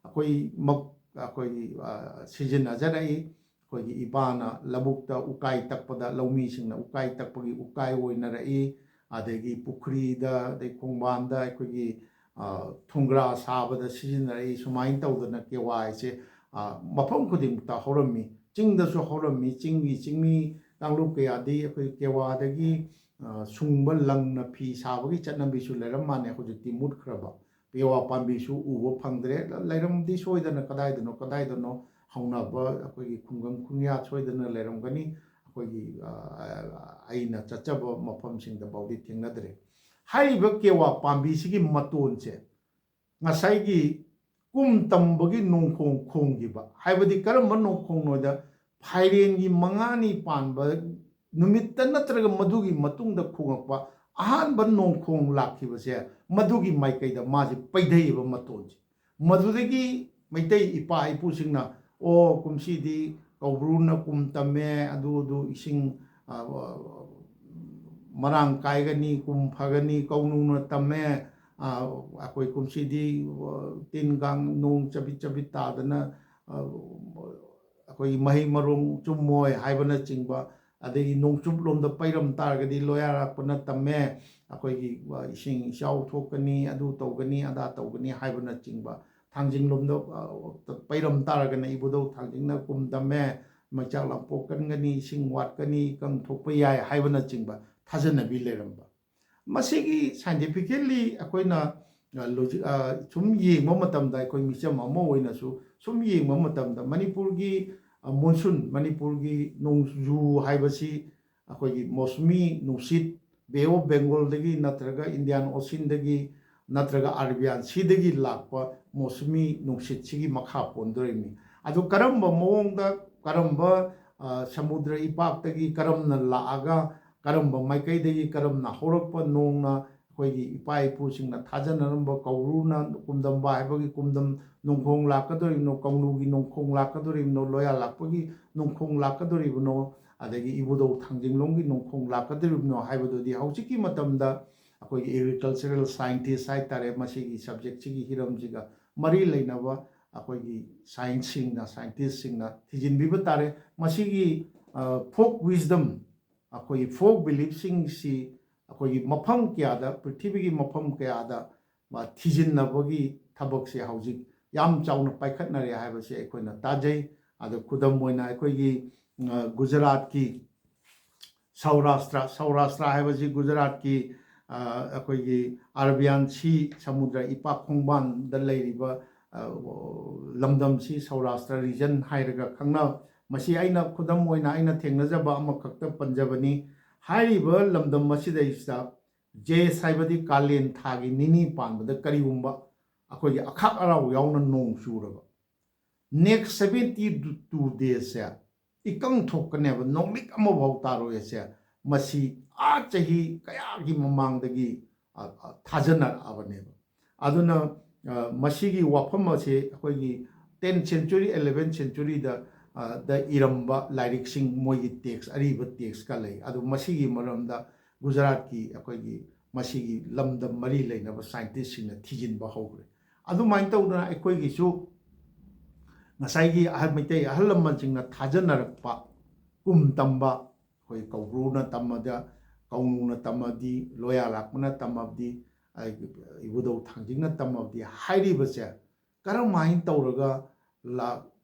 Speaker 1: ꯑꯩꯈꯣꯏꯒꯤ ꯁꯤꯖꯤꯟꯅꯖꯔꯛꯏ ꯑꯩꯈꯣꯏꯒꯤ ꯏꯄꯥꯅ ꯂꯧꯕꯨꯛꯇ ꯎꯀꯥꯏ ꯇꯛꯄꯗ ꯂꯧꯃꯤꯁꯤꯡꯅ ꯎꯀꯥꯏ ꯇꯛꯄꯒꯤ ꯎꯀꯥꯏ ꯑꯣꯏꯅꯔꯛꯏ ꯑꯗꯒꯤ ꯄꯨꯈ꯭ꯔꯤꯗ ꯑꯗꯩ ꯈꯣꯡꯕꯥꯟꯗ ꯑꯩꯈꯣꯏꯒꯤ ꯊꯨꯡꯒ꯭ꯔꯥ ꯁꯥꯕꯗ ꯁꯤꯖꯤꯟꯅꯔꯛꯏ ꯁꯨꯃꯥꯏꯅ ꯇꯧꯗꯅ ꯀꯦꯋꯥ ꯍꯥꯏꯁꯦ ꯃꯐꯝ ꯈꯨꯗꯤꯡꯃꯛꯇ ꯍꯧꯔꯝꯃꯤ ꯆꯤꯡꯗꯁꯨ ꯍꯧꯔꯝꯃꯤ ꯆꯤꯡꯃꯤ ꯀꯥꯡꯂꯨꯞ ꯀꯌꯥꯗꯤ ꯑꯩꯈꯣꯏ ꯀꯦꯋꯥꯗꯒꯤ ꯁꯨꯡꯕ ꯂꯪꯅ ꯐꯤ ꯁꯥꯕꯒꯤ ꯆꯠꯅꯕꯤꯁꯨ ꯂꯩꯔꯝ ꯃꯥꯜꯂꯦ ꯍꯧꯖꯤꯛꯇꯤ ꯃꯨꯠꯈ꯭ꯔꯕ ꯀꯦꯋꯥ ꯄꯥꯝꯕꯤꯁꯨ ꯎꯕ ꯐꯪꯗ꯭ꯔꯦ ꯂꯩꯔꯝꯗꯤ ꯁꯣꯏꯗꯅ ꯀꯗꯥꯏꯗꯅꯣ ꯍꯧꯅꯕ ꯑꯩꯈꯣꯏꯒꯤ ꯈꯨꯡꯒꯪ ꯈꯨꯟꯌꯥ ꯁꯣꯏꯗꯅ ꯂꯩꯔꯝꯒꯅꯤ ꯑꯩꯈꯣꯏꯒꯤ ꯑꯩꯅ ꯆꯠꯆꯕ ꯃꯐꯝꯁꯤꯡꯗꯐꯥꯎꯗꯤ ꯊꯦꯡꯅꯗ꯭ꯔꯦ ꯍꯥꯏꯔꯤꯕ ꯀꯦꯋꯥ ꯄꯥꯝꯕꯤꯁꯤꯒꯤ ꯃꯇꯣꯟꯁꯦ ꯉꯁꯥꯏꯒꯤ ꯀꯨꯝ ꯇꯝꯕꯒꯤ ꯅꯣꯡꯈꯣꯡ ꯈꯣꯡꯈꯤꯕ ꯍꯥꯏꯕꯗꯤ ꯀꯔꯝꯕ ꯅꯣꯡꯈꯣꯡꯅꯣꯗ ꯐꯥꯏꯔꯦꯟꯒꯤ 5ꯅꯤ ꯄꯥꯟꯕ ꯅꯨꯃꯤꯠꯇ ꯅꯠꯇ꯭ꯔꯒ ꯃꯗꯨꯒꯤ ꯃꯇꯨꯡꯗ ꯈꯣꯡꯉꯛꯄ ꯑꯍꯥꯟꯕ ꯅꯣꯡꯈꯣꯡ ꯂꯥꯛꯈꯤꯕꯁꯦ ꯃꯗꯨꯒꯤ ꯃꯥꯏꯀꯩꯗ ꯃꯥꯁꯦ ꯄꯩꯊꯩꯕ ꯃꯇꯣꯟꯁꯦ ꯃꯗꯨꯗꯒꯤ ꯃꯩꯇꯩ ꯏꯄꯥ ꯏꯄꯨꯁꯤꯡꯅ ꯀꯨꯝꯁꯤꯗꯤ ꯀꯧꯕ꯭ꯔꯨꯅ ꯀꯨꯝ ꯇꯝꯃꯦ ꯑꯗꯨ ꯏꯁꯤꯡ ꯃꯔꯥꯡ ꯀꯥꯏꯒꯅꯤ ꯀꯨꯝ ꯐꯒꯅꯤ ꯀꯧꯅꯨꯅ ꯇꯝꯃꯦ ꯑꯩꯈꯣꯏ ꯀꯨꯝꯁꯤꯗꯤ ꯇꯤꯟ ꯀꯥꯡ ꯅꯣꯡ ꯆꯕꯤꯠ ꯇꯥꯗꯅ ꯑꯩꯈꯣꯏꯒꯤ ꯃꯍꯩ ꯃꯔꯣꯡ ꯆꯨꯝꯃꯣꯏ ꯍꯥꯏꯕꯅꯆꯤꯡꯕ ꯑꯗꯒꯤ ꯅꯣꯡꯆꯨꯞ ꯂꯣꯝꯗ ꯄꯩꯔꯝ ꯇꯥꯔꯒꯗꯤ ꯂꯣꯌꯥꯔꯥꯛꯄꯅ ꯇꯝꯃꯦ ꯑꯩꯈꯣꯏꯒꯤ ꯏꯁꯤꯡ ꯏꯆꯥꯎ ꯊꯣꯛꯀꯅꯤ ꯑꯗꯨ ꯇꯧꯒꯅꯤ ꯑꯗꯥ ꯇꯧꯒꯅꯤ ꯍꯥꯏꯕꯅꯆꯤꯡꯕ ꯊꯥꯡꯖꯤꯡ ꯂꯣꯝꯗ ꯄꯩꯔꯝ ꯇꯥꯔꯒꯅ ꯏꯕꯨꯙꯧ ꯊꯥꯡꯖꯤꯡꯅ ꯀꯨꯝ ꯇꯝꯃꯦ ꯃꯩꯆꯥꯛ ꯂꯥꯡꯄꯣꯛ ꯀꯟꯒꯅꯤ ꯏꯁꯤꯡ ꯋꯥꯠꯀꯅꯤ ꯏꯀꯪ ꯊꯣꯛꯄ ꯌꯥꯏ ꯍꯥꯏꯕꯅꯆꯤꯡꯕ ꯊꯥꯖꯅꯕꯤ ꯂꯩꯔꯝꯕ ꯃꯁꯤꯒꯤ ꯁꯥꯏꯟꯇꯤꯐꯤꯀꯦꯜꯂꯤ ꯑꯩꯈꯣꯏꯅ ꯁꯨꯝ ꯌꯦꯡꯕ ꯃꯇꯝꯗ ꯑꯩꯈꯣꯏ ꯃꯤꯆꯝ ꯑꯃ ꯑꯣꯏꯅꯁꯨ ꯁꯨꯝ ꯌꯦꯡꯕ ꯃꯇꯝꯗ ꯃꯅꯤꯄꯨꯔꯒꯤ ꯃꯣꯟꯁꯨꯟ ꯃꯅꯤꯄꯨꯔꯒꯤ ꯅꯣꯡꯖꯨ ꯍꯥꯏꯕꯁꯤ ꯑꯩꯈꯣꯏꯒꯤ ꯃौसमी ꯅꯨꯡꯁꯤꯠ ꯕे ꯑꯣꯐ ꯕꯦꯡꯒꯣꯜꯗꯒꯤ ꯅꯠꯇ꯭ꯔꯒ ꯏꯟꯗꯤꯌꯥꯟ ꯑꯣꯁꯤꯟꯗꯒꯤ ꯅꯠꯇ꯭ꯔꯒ ꯑꯔꯕꯤꯌꯥꯟ ꯁꯤꯗꯒꯤ ꯂꯥꯛꯄ मौसमी नुंसित्सिगी मखा पोंदोरिमी अदु करम्बा मओंगदा करम्बा समुद्र इपाक्तगी करमना लागा करम्बा माइकैदगी करमना होरकपा नोंगना अखोइगी इपा इपुसिंगना थाजनरम्बा कौरुना कुमदम्बा हाइबगी कुमदम नोंखोंग लाकदोरिनो कौनुगी नोंखोंग लाकदोरिनो लोया लाकपगी नोंखोंग लाकदोरिबनो अदगी इबुदौ थांजिंगलोंगी नोंखोंग लाकदोरिबनो हाइबदोदि हौजिकी मतमदा अखोइगी एग्रीकल्चरल साइंटिस्ट हाइतारे मसिगी सब्जेक्ट सिगी हिरमजिगा मरी लेनबा अखोइगी साइंसिंगना साइंटिस्टसिंगना थिजिनबिबा तारे मसिगी फोक विजडम अखोइगी फोक बिलीफसिंगसी अखोइगी मफम क्यादा पृथ्वीगी मफम क्यादा थिजिनबगी थबकसे हौजिक याम चाउना पाइखतनरे हाइबसे अखोइना ताजै अदो खुदम मोइना अखोइगी गुजरात की सौराष्ट्र हाइबसी गुजरात की ꯑꯩꯈꯣꯏꯒꯤ ꯑꯔꯕꯤꯌꯥꯟ ꯁꯤ ꯁꯃꯨꯗ꯭ꯔ ꯏꯄꯥꯛ ꯈꯣꯡꯕꯥꯟꯗ ꯂꯩꯔꯤꯕ ꯂꯝꯗꯝꯁꯤ ꯁꯧꯔꯥꯁꯇ꯭ꯔ ꯔꯤꯖꯟ ꯍꯥꯏꯔꯒ ꯈꯪꯅ ꯃꯁꯤ ꯑꯩꯅ ꯈꯨꯗꯝ ꯑꯣꯏꯅ ꯑꯩꯅ ꯊꯦꯡꯅꯖꯕ ꯑꯃꯈꯛꯇ ꯄꯟꯖꯕꯅꯤ ꯍꯥꯏꯔꯤꯕ ꯂꯝꯗꯝ ꯑꯁꯤꯗꯩꯁꯤꯗ ꯖꯦꯁ ꯍꯥꯏꯕꯗꯤ ꯀꯥꯂꯦꯟ ꯊꯥꯒꯤ ꯅꯤꯅꯤ ꯄꯥꯟꯕꯗ ꯀꯔꯤꯒꯨꯝꯕ ꯑꯩꯈꯣꯏꯒꯤ ꯑꯈꯥꯛ ꯑꯔꯥꯎ ꯌꯥꯎꯅ ꯅꯣꯡ ꯆꯨꯔꯕ ꯅꯦꯛꯁ 72 ꯗꯦꯖꯁꯦ ꯏꯀꯪ ꯊꯣꯛꯀꯅꯦꯕ ꯅꯣꯡꯃꯤꯠ ꯑꯃꯐꯥꯎ ꯇꯥꯔꯣꯏꯁꯦ ꯃꯁꯤ ꯆꯍꯤ ꯀꯌꯥꯒꯤ ꯃꯃꯥꯡꯗꯒꯤ ꯊꯥꯖꯅꯔꯛꯑꯕꯅꯦꯕ ꯑꯗꯨꯅ ꯃꯁꯤꯒꯤ ꯋꯥꯐꯝ ꯑꯁꯤ ꯑꯩꯈꯣꯏꯒꯤ 10th century 11th centuryꯗ ꯏꯔꯝꯕ ꯂꯥꯏꯔꯤꯛꯁꯤꯡ ꯃꯣꯏꯒꯤ ꯇꯦꯛꯁ ꯑꯔꯤꯕ ꯇꯦꯛꯁꯀ ꯂꯩ ꯑꯗꯨ ꯃꯁꯤꯒꯤ ꯃꯔꯝꯗ ꯒꯨꯖꯔꯥꯠꯀꯤ ꯑꯩꯈꯣꯏꯒꯤ ꯃꯁꯤꯒꯤ ꯂꯝꯗ ꯃꯔꯤ ꯂꯩꯅꯕ ꯁꯥꯏꯟꯇꯤꯁꯁꯤꯡꯅ ꯊꯤꯖꯤꯟꯕ ꯍꯧꯈ꯭ರೆ ꯑꯗꯨꯃꯥꯏꯅ ꯇꯧꯗꯅ ꯑꯩꯈꯣꯏꯒꯤꯁꯨ ꯉꯁꯥꯏꯒꯤ ꯃꯩꯇꯩ ꯑꯍꯜ ꯂꯃꯟꯁꯤꯡꯅ ꯊꯥꯖꯅꯔꯛꯄ ꯀꯨꯝ ꯇꯝꯕ ꯑꯩꯈꯣꯏ ꯀꯧꯕ꯭ꯔꯨꯅ ꯇꯝꯃꯗ ꯀꯧꯅꯨꯅ ꯇꯝꯃꯗꯤ ꯂꯣꯌꯥ ꯂꯥꯛꯄꯅ ꯇꯝꯃꯕꯗꯤ ꯏꯕꯨꯙꯧ ꯊꯥꯡꯖꯤꯡꯅ ꯇꯝꯃꯕꯗꯤ ꯍꯥꯏꯔꯤꯕꯁꯦ ꯀꯔꯝꯍꯥꯏꯅ ꯇꯧꯔꯒ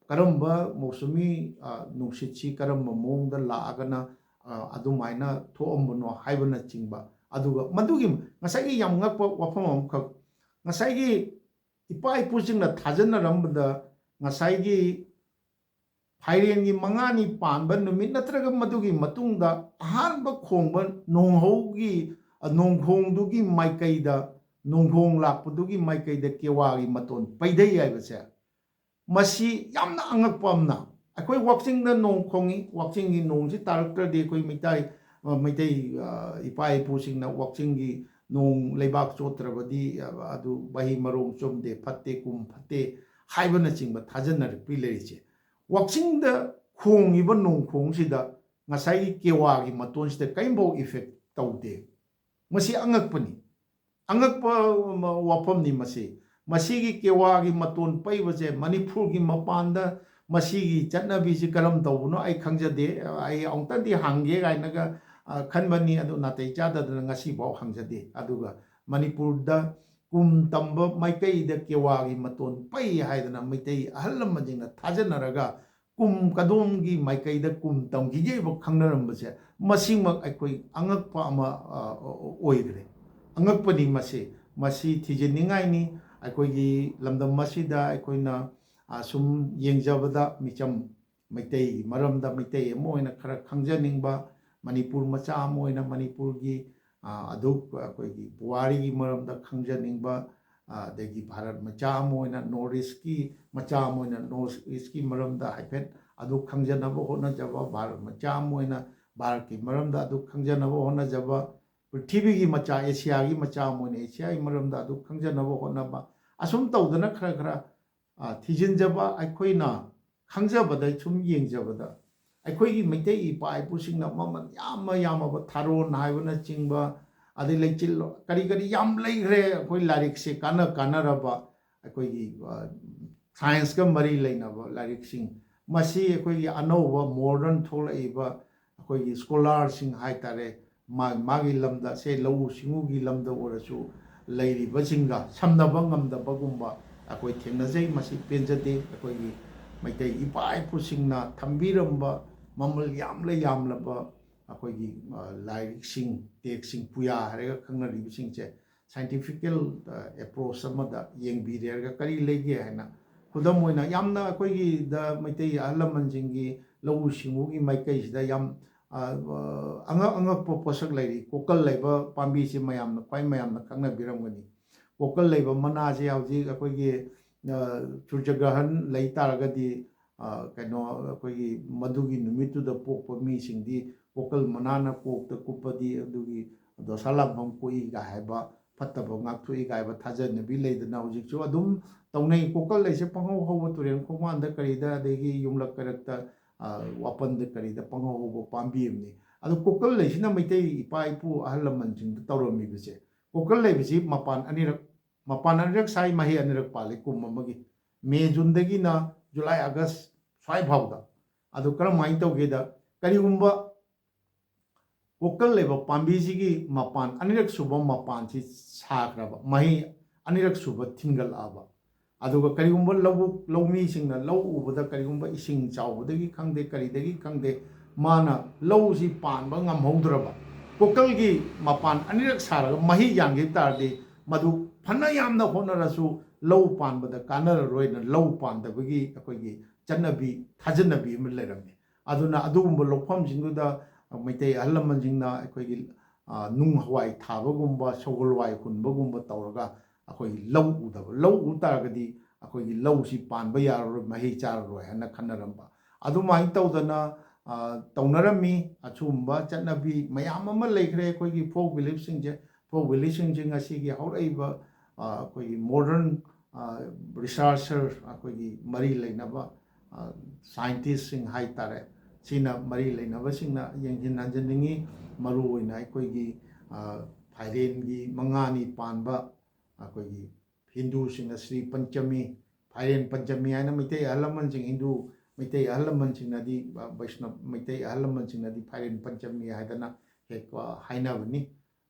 Speaker 1: ꯀꯔꯝꯕ ꯃꯧꯁꯨꯃꯤ ꯅꯨꯡꯁꯤꯠꯁꯤ ꯀꯔꯝꯕ ꯃꯑꯣꯡꯗ ꯂꯥꯛꯑꯒꯅ ꯑꯗꯨꯃꯥꯏꯅ ꯊꯣꯛꯑꯝꯕꯅꯣ ꯍꯥꯏꯕꯅꯆꯤꯡꯕ ꯑꯗꯨꯒ ꯃꯗꯨꯒꯤ ꯉꯁꯥꯏꯒꯤ ꯌꯥꯝ ꯉꯛꯄ ꯋꯥꯐꯝ ꯑꯃꯈꯛ ꯉꯁꯥꯏꯒꯤ ꯏꯄꯥ ꯏꯄꯨꯁꯤꯡꯅ ꯊꯥꯖꯅꯔꯝꯕꯗ ꯉꯁꯥꯏꯒꯤ ꯐꯥꯏꯔꯦꯟꯒꯤ 5ꯅꯤ ꯄꯥꯟꯕ ꯅꯨꯃꯤꯠ ꯅꯠꯇ꯭ꯔꯒ ꯃꯗꯨꯒꯤ ꯃꯇꯨꯡꯗ ꯑꯍꯥꯟꯕ ꯈꯣꯡꯕ ꯅꯣꯡꯍꯧꯒꯤ ꯅꯣꯡꯈꯣꯡꯗꯨꯒꯤ ꯃꯥꯏꯀꯩꯗ ꯅꯣꯡꯈꯣꯡ ꯂꯥꯛꯄꯗꯨꯒꯤ ꯃꯥꯏꯀꯩꯗ ꯀꯦꯋꯥꯒꯤ ꯃꯇꯣꯟ ꯄꯩꯙꯩ ꯍꯥꯏꯕꯁꯦ ꯃꯁꯤ ꯌꯥꯝꯅ ꯑꯉꯛꯄ ꯑꯃꯅ ꯑꯩꯈꯣꯏ ꯋꯥꯛꯆꯤꯡꯗ ꯅꯣꯡ ꯈꯣꯡꯉꯤ ꯋꯥꯛꯆꯤꯡꯒꯤ ꯅꯣꯡꯁꯤ ꯇꯥꯔꯛꯇ꯭ꯔꯗꯤ ꯑꯩꯈꯣꯏ ꯃꯩꯇꯩ ꯏꯄꯥ ꯏꯄꯨꯁꯤꯡꯅ ꯋꯥꯛꯆꯤꯡꯒꯤ ꯅꯣꯡ ꯂꯩꯕꯥꯛ ꯆꯣꯠꯇ꯭ꯔꯕꯗꯤ ꯑꯗꯨ ꯃꯍꯩ ꯃꯔꯣꯡ ꯆꯨꯝꯗꯦ ꯐꯠꯇꯦ ꯀꯨꯝ ꯐꯠꯇꯦ ꯍꯥꯏꯕꯅꯆꯤꯡꯕ ꯊꯥꯖꯅꯔꯛꯄꯤ ꯂꯩꯔꯤꯁꯦ ꯋꯥꯛꯆꯤꯡꯗ ꯈꯣꯡꯉꯤꯕ ꯅꯣꯡꯈꯣꯡꯁꯤꯗ ꯉꯁꯥꯏꯒꯤ ꯀꯦꯋꯥꯒꯤ ꯃꯇꯣꯟꯁꯤꯗ ꯀꯔꯤꯝꯐꯥꯎ ꯏꯐꯦꯛ ꯇꯧꯗꯦ ꯃꯁꯤ ꯑꯉꯛꯄꯅꯤ ꯑꯉꯛꯄ ꯋꯥꯐꯝꯅꯤ ꯃꯁꯤꯒꯤ ꯀꯦꯋꯥꯒꯤ ꯃꯇꯣꯟ ꯄꯩꯕꯁꯦ ꯃꯅꯤꯄꯨꯔꯒꯤ ꯃꯄꯥꯟꯗ ꯃꯁꯤꯒꯤ ꯆꯠꯅꯕꯤꯁꯤ ꯀꯔꯝ ꯇꯧꯕꯅꯣ ꯑꯩ ꯈꯪꯖꯗꯦ ꯑꯩ ꯑꯃꯨꯛꯇꯪꯗꯤ ꯍꯪꯒꯦ ꯀꯥꯏꯅꯒ ꯈꯟꯕꯅꯤ ꯑꯗꯨ ꯅꯥꯇꯩ ꯆꯥꯗꯗꯅ ꯉꯁꯤꯐꯥꯎ ꯍꯪꯖꯗꯦ ꯑꯗꯨꯒ ꯃꯅꯤꯄꯨꯔꯗ ꯀꯨꯝ ꯇꯝꯕ ꯃꯥꯏꯀꯩꯗ ꯀꯦꯋꯥꯒꯤ ꯃꯇꯣꯟ ꯄꯩ ꯍꯥꯏꯗꯅ ꯃꯩꯇꯩ ꯑꯍꯜ ꯂꯃꯟꯁꯤꯡꯅ ꯊꯥꯖꯅꯔꯒ ꯀꯨꯝ ꯀꯗꯣꯝꯒꯤ ꯃꯥꯏꯀꯩꯗ ꯀꯨꯝ ꯇꯝꯈꯤꯒꯦꯕ ꯈꯪꯅꯔꯝꯕꯁꯦ ꯃꯁꯤꯃꯛ ꯑꯩꯈꯣꯏ ꯑꯉꯛꯄ ꯑꯃ ꯑꯣꯏꯈ꯭ꯔꯦ ꯑꯉꯛꯄꯅꯤ ꯃꯁꯤ ꯊꯤꯖꯤꯟꯅꯤꯡꯉꯥꯏꯅꯤ ꯑꯩꯈꯣꯏꯒꯤ ꯂꯝꯗꯝ ꯑꯁꯤꯗ ꯑꯩꯈꯣꯏꯅ ꯁꯨꯝ ꯌꯦꯡꯖꯕꯗ ꯃꯤꯆꯝ ꯃꯩꯇꯩꯒꯤ ꯃꯔꯝꯗ ꯃꯩꯇꯩ ꯑꯃ ꯑꯣꯏꯅ ꯈꯔ ꯈꯪꯖꯅꯤꯡꯕ ꯃꯅꯤꯄꯨꯔ ꯃꯆꯥ ꯑꯃ ꯑꯣꯏꯅ ꯃꯅꯤꯄꯨꯔꯒꯤ ꯑꯩꯈꯣꯏꯒꯤ ꯄꯨꯋꯥꯔꯤꯒꯤ ꯃꯔꯝꯗ ꯈꯪꯖꯅꯤꯡꯕ ꯑꯗꯒꯤ ꯚꯥꯔꯠ ꯃꯆꯥ ꯑꯃ ꯑꯣꯏꯅ ꯅꯣꯔꯠ ꯏꯁꯀꯤ ꯃꯆꯥ ꯑꯃ ꯑꯣꯏꯅ ꯅꯣꯔꯠ ꯏꯁꯀꯤ ꯃꯔꯝꯗ ꯍꯥꯏꯐꯦꯠ ꯑꯗꯨ ꯈꯪꯖꯅꯕ ꯍꯣꯠꯅꯖꯕ ꯚꯥꯔꯠ ꯃꯆꯥ ꯑꯃ ꯑꯣꯏꯅ ꯚꯥꯔꯠꯀꯤ ꯃꯔꯝꯗ ꯑꯗꯨ ꯈꯪꯖꯅꯕ ꯍꯣꯠꯅꯖꯕ ꯄ꯭ꯔꯤꯊꯤꯕꯤꯒꯤ ꯃꯆꯥ ꯑꯦꯁꯤꯌꯥꯒꯤ ꯃꯆꯥ ꯑꯃ ꯑꯣꯏꯅ ꯑꯦꯁꯤꯌꯥꯒꯤ ꯃꯔꯝꯗ ꯑꯗꯨ ꯈꯪꯖꯅꯕ ꯍꯣꯠꯅꯕ ꯑꯁꯨꯝ ꯇꯧꯗꯅ ꯈꯔ ꯊꯤꯖꯤꯟꯖꯕ ꯑꯩꯈꯣꯏꯅ ꯈꯪꯖꯕꯗ ꯁꯨꯝ ꯌꯦꯡꯖꯕꯗ ꯑꯩꯈꯣꯏꯒꯤ ꯃꯩꯇꯩ ꯏꯄꯥ ꯏꯄꯨꯁꯤꯡꯅ ꯃꯃꯜ ꯌꯥꯝꯃꯕ ꯊꯥꯔꯣꯟ ꯍꯥꯏꯕꯅꯆꯤꯡꯕ ꯑꯗꯩ ꯂꯩꯆꯤꯜ ꯀꯔꯤ ꯌꯥꯝ ꯂꯩꯈ꯭ꯔꯦ ꯑꯩꯈꯣꯏ ꯂꯥꯏꯔꯤꯛꯁꯦ ꯀꯥꯟꯅꯔꯕ ꯑꯩꯈꯣꯏꯒꯤ ꯁꯥꯏꯟꯁꯀ ꯃꯔꯤ ꯂꯩꯅꯕ ꯂꯥꯏꯔꯤꯛꯁꯤꯡ ꯃꯁꯤ ꯑꯩꯈꯣꯏꯒꯤ ꯑꯅꯧꯕ ꯃꯣꯗꯔꯟ ꯊꯣꯛꯂꯛꯏꯕ ꯑꯩꯈꯣꯏꯒꯤ ꯁ꯭ꯀꯣꯂꯥꯔꯁꯤꯡ ꯍꯥꯏꯇꯥꯔꯦ ꯃꯥꯒꯤ ꯂꯝꯗ ꯁꯦ ꯂꯧꯎ ꯁꯤꯡꯎꯒꯤ ꯂꯝꯗ ꯑꯣꯏꯔꯁꯨ ꯂꯩꯔꯤꯕꯁꯤꯡꯒ ꯁꯝꯅꯕ ꯉꯝꯗꯕꯒꯨꯝꯕ ꯑꯩꯈꯣꯏ ꯊꯦꯡꯅꯖꯩ ꯃꯁꯤ ꯄꯦꯟꯖꯗꯦ ꯑꯩꯈꯣꯏꯒꯤ ꯃꯩꯇꯩ ꯏꯄꯥ ꯏꯄꯨꯁꯤꯡꯅ ꯊꯝꯕꯤꯔꯝꯕ ꯃꯃꯜ ꯌꯥꯝꯂꯕ ꯑꯩꯈꯣꯏꯒꯤ ꯂꯥꯏꯔꯤꯛꯁꯤꯡ ꯇꯦꯛꯁꯁꯤꯡ ꯄꯨꯌꯥ ꯍꯥꯏꯔꯒ ꯈꯪꯅꯔꯤꯕꯁꯤꯡꯁꯦ ꯁꯥꯏꯟꯇꯤꯐꯤꯀꯦꯜ ꯑꯦꯄ꯭ꯔꯣꯆ ꯑꯃꯗ ꯌꯦꯡꯕꯤꯔꯦꯔꯒ ꯀꯔꯤ ꯂꯩꯒꯦ ꯍꯥꯏꯅ ꯈꯨꯗꯝ ꯑꯣꯏꯅ ꯌꯥꯝꯅ ꯑꯩꯈꯣꯏꯒꯤꯗ ꯃꯩꯇꯩ ꯑꯍꯜ ꯂꯃꯟꯁꯤꯡꯒꯤ ꯂꯧꯎ ꯁꯤꯡꯎꯒꯤ ꯃꯥꯏꯀꯩꯁꯤꯗ ꯌꯥꯝ ꯑꯉꯛꯄ ꯄꯣꯠꯁꯛ ꯂꯩꯔꯤ ꯀꯣꯀꯜ ꯂꯩꯕ ꯄꯥꯝꯕꯤꯁꯤ ꯃꯌꯥꯝꯅ ꯈꯪꯅꯕꯤꯔꯝꯒꯅꯤ ꯀꯣꯀꯜ ꯂꯩꯕ ꯃꯅꯥꯁꯦ ꯍꯧꯖꯤꯛ ꯑꯩꯈꯣꯏꯒꯤ ꯁꯨꯔꯖꯒ꯭ꯔꯍꯟ ꯂꯩ ꯇꯥꯔꯒꯗꯤ ꯀꯩꯅꯣ ꯑꯩꯈꯣꯏꯒꯤ ꯃꯗꯨꯒꯤ ꯅꯨꯃꯤꯠꯇꯨꯗ ꯄꯣꯛꯄ ꯃꯤꯁꯤꯡꯗꯤ ꯀꯣꯀꯜ ꯃꯅꯥꯅ ꯀꯣꯛꯇ ꯀꯨꯞꯄꯗꯤ ꯑꯗꯨꯒꯤ ꯗꯣꯁꯥ ꯂꯥꯟꯐꯝ ꯀꯣꯛꯏꯒ ꯍꯥꯏꯕ ꯐꯠꯇꯕ ꯉꯥꯛꯊꯣꯛꯏꯒ ꯍꯥꯏꯕ ꯊꯥꯖꯅꯕꯤ ꯂꯩꯗꯅ ꯍꯧꯖꯤꯛꯁꯨ ꯑꯗꯨꯝ ꯇꯧꯅꯩ ꯀꯣꯀꯜ ꯂꯩꯁꯦ ꯄꯪꯍꯧ ꯍꯧꯕ ꯇꯨꯔꯦꯜ ꯈꯣꯡꯕꯥꯟꯗ ꯀꯔꯤꯗ ꯑꯗꯒꯤ ꯌꯨꯝꯂꯛ ꯀꯩꯔꯛꯇ ꯋꯥꯄꯟꯗ ꯀꯔꯤꯗ ꯄꯪꯍꯧ ꯍꯧꯕ ꯄꯥꯝꯕꯤ ꯑꯃꯅꯤ ꯑꯗꯨ ꯀꯣꯀꯜ ꯂꯩꯁꯤꯅ ꯃꯩꯇꯩ ꯏꯄꯥ ꯏꯄꯨ ꯑꯍꯜ ꯂꯃꯟꯁꯤꯡꯗ ꯇꯧꯔꯝꯃꯤꯕꯁꯦ ꯀꯣꯀꯜ ꯂꯩꯕꯁꯤ ꯃꯄꯥꯟ ꯑꯅꯤꯔꯛ ꯁꯥꯏ ꯃꯍꯩ ꯑꯅꯤꯔꯛ ꯄꯥꯜꯂꯤ ꯀꯨꯝ ꯑꯃꯒꯤ ꯃꯦ ꯖꯨꯟꯗꯒꯤꯅ ꯖꯨꯂꯥꯏ ꯑꯥꯒꯁ ꯁ꯭ꯋꯥꯏ ꯐꯥꯎꯗ ꯑꯗꯨ ꯀꯔꯝꯍꯥꯏꯅ ꯇꯧꯒꯦꯗ ꯀꯔꯤꯒꯨꯝꯕ ꯀꯣꯀꯜ ꯂꯩꯕ ꯄꯥꯝꯕꯤꯁꯤꯒꯤ ꯃꯄꯥꯟ ꯑꯅꯤꯔꯛ ꯁꯨꯕ ꯃꯄꯥꯟꯁꯤ ꯁꯥꯈ꯭ꯔꯕ ꯃꯍꯩ ꯑꯅꯤꯔꯛ ꯁꯨꯕ ꯊꯤꯟꯒꯠꯂꯛꯑꯕ ꯑꯗꯨꯒ ꯀꯔꯤꯒꯨꯝꯕ ꯂꯧꯃꯤꯁꯤꯡꯅ ꯂꯧ ꯎꯕꯗ ꯀꯔꯤꯒꯨꯝꯕ ꯏꯁꯤꯡ ꯆꯥꯎꯕꯗꯒꯤ ꯈꯪꯗꯦ ꯀꯔꯤꯗꯒꯤ ꯈꯪꯗꯦ ꯃꯥꯅ ꯂꯧꯁꯤ ꯄꯥꯟꯕ ꯉꯝꯍꯧꯗ꯭ꯔꯕ ꯀꯣꯀꯜꯒꯤ ꯃꯄꯥꯟ ꯑꯅꯤꯔꯛ ꯁꯥꯔꯒ ꯃꯍꯤ ꯌꯥꯟꯈꯤꯕ ꯇꯥꯔꯗꯤ ꯃꯗꯨ ꯐꯅ ꯌꯥꯝꯅ ꯍꯣꯠꯅꯔꯁꯨ ꯂꯧ ꯄꯥꯟꯕꯗ ꯀꯥꯟꯅꯔꯔꯣꯏꯅ ꯂꯧ ꯄꯥꯟꯗꯕꯒꯤ ꯑꯩꯈꯣꯏꯒꯤ ꯆꯠꯅꯕꯤ ꯊꯥꯖꯅꯕꯤ ꯑꯃ ꯂꯩꯔꯝꯃꯤ ꯑꯗꯨꯅ ꯑꯗꯨꯒꯨꯝꯕ ꯂꯧꯐꯝꯁꯤꯡꯗꯨꯗ ꯃꯩꯇꯩ ꯑꯍꯜ ꯂꯃꯟꯁꯤꯡꯅ ꯑꯩꯈꯣꯏꯒꯤ ꯅꯨꯡ ꯍꯋꯥꯏ ꯊꯥꯕꯒꯨꯝꯕ ꯁꯒꯣꯜꯋꯥꯏ ꯍꯨꯟꯕꯒꯨꯝꯕ ꯇꯧꯔꯒ ꯑꯩꯈꯣꯏꯒꯤ ꯂꯧ ꯎꯗꯕ ꯂꯧ ꯎ ꯇꯥꯔꯒꯗꯤ ꯑꯩꯈꯣꯏꯒꯤ ꯂꯧꯁꯤ ꯄꯥꯟꯕ ꯌꯥꯔꯔꯣꯏ ꯃꯍꯩ ꯆꯥꯔꯔꯣꯏ ꯍꯥꯏꯅ ꯈꯟꯅꯔꯝꯕ ꯑꯗꯨꯃꯥꯏꯅ ꯇꯧꯗꯅ ꯇꯧꯅꯔꯝꯃꯤ ꯑꯁꯤꯒꯨꯝꯕ ꯆꯠꯅꯕꯤ ꯃꯌꯥꯝ ꯑꯃ ꯂꯩꯈ꯭ꯔꯦ ꯑꯩꯈꯣꯏꯒꯤ ꯐꯣꯛ ꯕꯤꯂꯤꯐꯁꯤꯡꯁꯦ ꯐꯣꯛ ꯕꯤꯂꯤꯐꯁꯤꯡꯁꯦ ꯉꯁꯤꯒꯤ ꯍꯧꯔꯛꯏꯕ ꯑꯩꯈꯣꯏꯒꯤ ꯃꯣꯗꯔꯟ ꯔꯤꯁꯥꯔꯆꯔ ꯑꯩꯈꯣꯏꯒꯤ ꯃꯔꯤ ꯂꯩꯅꯕ ꯁꯥꯏꯟꯇꯤꯁꯁꯤꯡ ꯍꯥꯏꯇꯥꯔꯦ ꯁꯤꯅ ꯃꯔꯤ ꯂꯩꯅꯕꯁꯤꯡꯅ ꯌꯦꯡꯁꯤꯟ ꯍꯟꯖꯤꯟꯅꯤꯡꯉꯤ ꯃꯔꯨꯑꯣꯏꯅ ꯑꯩꯈꯣꯏꯒꯤ ꯐꯥꯏꯔꯦꯟꯒꯤ ꯃꯉꯥꯅꯤ ꯄꯥꯟꯕ ꯑꯩꯈꯣꯏꯒꯤ ꯍꯤꯟꯗꯨꯁꯤꯡꯅ ꯁ꯭ꯔꯤ ꯄꯟꯆꯃꯤ ꯐꯥꯏꯔꯦꯟ ꯄꯟꯆꯃꯤ ꯍꯥꯏꯅ ꯃꯩꯇꯩ ꯑꯍꯜ ꯂꯃꯟꯁꯤꯡ ꯍꯤꯟꯗꯨ ꯃꯩꯇꯩ ꯑꯍꯜ ꯂꯃꯟꯁꯤꯡꯅꯗꯤ ꯕꯩꯁꯅꯕ ꯃꯩꯇꯩ ꯑꯍꯜ ꯂꯃꯟꯁꯤꯡꯅꯗꯤ ꯐꯥꯏꯔꯦꯟ ꯄꯟꯆꯃꯤ ꯍꯥꯏꯗꯅ ꯍꯦꯛ ꯍꯥꯏꯅꯕꯅꯤ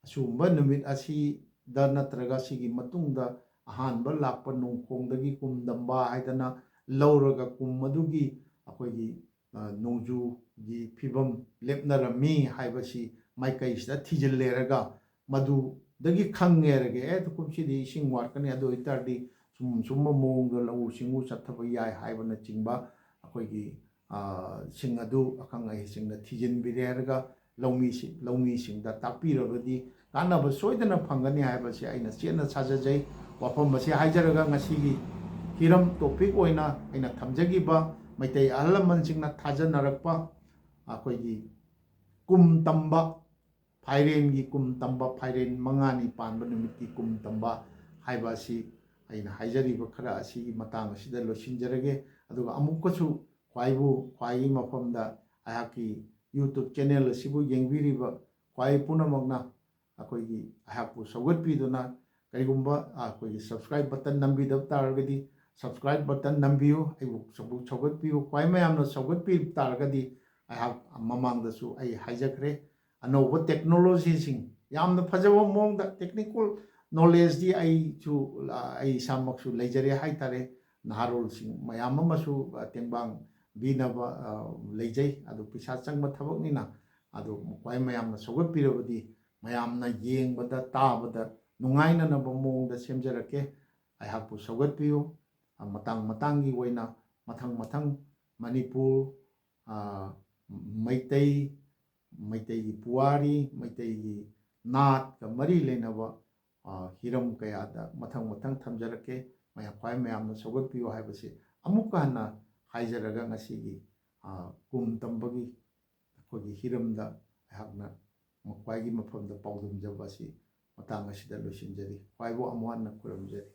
Speaker 1: ꯑꯁꯤꯒꯨꯝꯕ ꯅꯨꯃꯤꯠ ꯑꯁꯤꯗ ꯅꯠꯇ꯭ꯔꯒ ꯁꯤꯒꯤ ꯃꯇꯨꯡꯗ ꯑꯍꯥꯟꯕ ꯂꯥꯛꯄ ꯅꯣꯡꯈꯣꯡꯗꯒꯤ ꯀꯨꯝꯗꯝꯕ ꯍꯥꯏꯗꯅ ꯂꯧꯔꯒ ꯀꯨꯝ ꯑꯗꯨꯒꯤ ꯑꯩꯈꯣꯏꯒꯤ ꯅꯣꯡꯖꯨꯒꯤ ꯐꯤꯕꯝ ꯂꯦꯞꯅꯔꯝꯃꯤ ꯍꯥꯏꯕꯁꯤ ꯃꯥꯏꯀꯩꯁꯤꯗ ꯊꯤꯖꯤꯜꯂꯦꯔꯒ ꯃꯗꯨꯗꯒꯤ ꯈꯪꯉꯦꯔꯒ ꯀꯨꯝꯁꯤꯗꯤ ꯏꯁꯤꯡ ꯋꯥꯠꯀꯅꯤ ꯑꯗꯨ ꯑꯣꯏꯇꯥꯔꯗꯤ ꯁꯨꯝꯕ ꯃꯑꯣꯡꯗ ꯂꯧꯎ ꯁꯤꯡꯎ ꯆꯠꯊꯕ ꯌꯥꯏ ꯍꯥꯏꯕꯅꯆꯤꯡꯕ ꯑꯩꯈꯣꯏꯒꯤ ꯁꯤꯡ ꯑꯗꯨ ꯑꯈꯪ ꯑꯍꯩꯁꯤꯡꯅ ꯊꯤꯖꯤꯟꯕꯤꯔꯦ ꯍꯥꯏꯔꯒ ꯂꯧꯃꯤꯁꯤꯡꯗ ꯇꯥꯛꯄꯤꯔꯕꯗꯤ ꯀꯥꯟꯅꯕ ꯁꯣꯏꯗꯅ ꯐꯪꯒꯅꯤ ꯍꯥꯏꯕꯁꯤ ꯑꯩꯅ ꯆꯦꯠꯅ ꯊꯥꯖꯖꯩ ꯋꯥꯐꯝ ꯑꯁꯤ ꯍꯥꯏꯖꯔꯒ ꯉꯁꯤꯒꯤ ꯍꯤꯔꯝ ꯇꯣꯄꯤꯛ ꯑꯣꯏꯅ ꯑꯩꯅ ꯊꯝꯖꯈꯤꯕ ꯃꯩꯇꯩ ꯑꯍꯜ ꯂꯃꯟꯁꯤꯡꯅ ꯊꯥꯖꯅꯔꯛꯄ ꯑꯩꯈꯣꯏꯒꯤ ꯀꯨꯝ ꯇꯝꯕ ꯐꯥꯏꯔꯦꯟꯒꯤ ꯀꯨꯝ ꯇꯝꯕ ꯐꯥꯏꯔꯦꯟ ꯃꯉꯥꯅꯤ ꯄꯥꯟꯕ ꯅꯨꯃꯤꯠꯀꯤ ꯀꯨꯝ ꯇꯝꯕ ꯍꯥꯏꯕ ꯑꯁꯤ ꯑꯩꯅ ꯍꯥꯏꯖꯔꯤꯕ ꯈꯔ ꯑꯁꯤꯒꯤ ꯃꯇꯥꯡ ꯑꯁꯤꯗ ꯂꯣꯏꯁꯤꯟꯖꯔꯒꯦ ꯑꯗꯨꯒ ꯑꯃꯨꯛꯀꯁꯨ ꯈ꯭ꯋꯥꯏꯒꯤ ꯃꯐꯝꯗ ꯑꯩꯍꯥꯛꯀꯤ ꯌꯨꯇꯨꯕ ꯆꯦꯅꯦꯜ ꯑꯁꯤꯕꯨ ꯌꯦꯡꯕꯤꯔꯤꯕ ꯈ꯭ꯋꯥꯏ ꯄꯨꯝꯅꯃꯛꯅ ꯑꯩꯈꯣꯏꯒꯤ ꯑꯩꯍꯥꯛꯄꯨ ꯁꯧꯒꯠꯄꯤꯗꯨꯅ ꯀꯔꯤꯒꯨꯝꯕ ꯑꯩꯈꯣꯏꯒꯤ ꯁꯕꯁꯀ꯭ꯔꯥꯏꯕ ꯕꯇꯟ ꯅꯝꯕꯤꯗꯕ ꯇꯥꯔꯒꯗꯤ ꯁꯕꯁꯀ꯭ꯔꯥꯏꯕ ꯕꯇꯟ ꯅꯝꯕꯤꯌꯨ ꯑꯩꯕꯨ ꯁꯧꯒꯠꯄꯤꯌꯨ ꯈ꯭ꯋꯥꯏ ꯃꯌꯥꯝꯅ ꯁꯧꯒꯠꯄꯤꯕ ꯇꯥꯔꯒꯗꯤ ꯑꯩꯍꯥꯛ ꯃꯃꯥꯡꯗꯁꯨ ꯑꯩ ꯍꯥꯏꯖꯈ꯭ꯔꯦ ꯑꯅꯧꯕ ꯇꯦꯛꯅꯣꯂꯣꯖꯤꯁꯤꯡ ꯌꯥꯝꯅ ꯐꯖꯕ ꯃꯑꯣꯡꯗ ꯇꯦꯛꯅꯤꯀꯦꯜ ꯅꯣꯂꯦꯖꯇꯤ ꯑꯩ ꯏꯁꯥꯃꯛꯁꯨ ꯂꯩꯖꯔꯦ ꯍꯥꯏꯇꯥꯔꯦ ꯅꯍꯥꯔꯣꯜꯁꯤꯡ ꯃꯌꯥꯝ ꯑꯃꯁꯨ ꯇꯦꯡꯕꯥꯡꯕꯤꯅꯕ ꯂꯩꯖꯩ ꯑꯗꯨ ꯄꯩꯁꯥ ꯆꯪꯕ ꯊꯕꯛꯅꯤꯅ ꯑꯗꯨ ꯈ꯭ꯋꯥꯏ ꯃꯌꯥꯝꯅ ꯁꯧꯒꯠꯄꯤꯔꯕꯗꯤ ꯃꯌꯥꯝꯅ ꯌꯦꯡꯕꯗ ꯇꯥꯕꯗ ꯅꯨꯡꯉꯥꯏꯅꯅꯕ ꯃꯑꯣꯡꯗ ꯁꯦꯝꯖꯔꯛꯀꯦ ꯑꯩꯍꯥꯛꯄꯨ ꯁꯧꯒꯠꯄꯤꯌꯨ ꯃꯇꯥꯡ ꯃꯇꯥꯡꯒꯤ ꯑꯣꯏꯅ ꯃꯊꯪ ꯃꯅꯤꯄꯨꯔ ꯃꯩꯇꯩꯒꯤ ꯄꯨꯋꯥꯔꯤ ꯃꯩꯇꯩꯒꯤ ꯅꯥꯠꯀ ꯃꯔꯤ ꯂꯩꯅꯕ ꯍꯤꯔꯝ ꯀꯌꯥꯗ ꯃꯊꯪ ꯊꯝꯖꯔꯛꯀꯦ ꯈ꯭ꯋꯥꯏ ꯃꯌꯥꯝꯅ ꯁꯧꯒꯠꯄꯤꯌꯨ ꯍꯥꯏꯕꯁꯤ ꯑꯃꯨꯛꯀ ꯍꯟꯅ ꯍꯥꯏꯖꯔꯒ ꯉꯁꯤꯒꯤ ꯀꯨꯝ ꯇꯝꯕꯒꯤ ꯑꯩꯈꯣꯏꯒꯤ ꯍꯤꯔꯝꯗ ꯑꯩꯍꯥꯛꯅ ꯈ꯭ꯋꯥꯏꯒꯤ ꯃꯐꯝꯗ ꯄꯥꯎꯗꯝꯖꯕ ꯑꯁꯤ ꯃꯇꯥꯡ ꯑꯁꯤꯗ ꯂꯣꯏꯁꯤꯟꯖꯔꯤ ꯈ꯭ꯋꯥꯏꯕꯨ ꯑꯃꯨꯛ ꯍꯟꯅ ꯈꯨꯔꯨꯝꯖꯔꯤ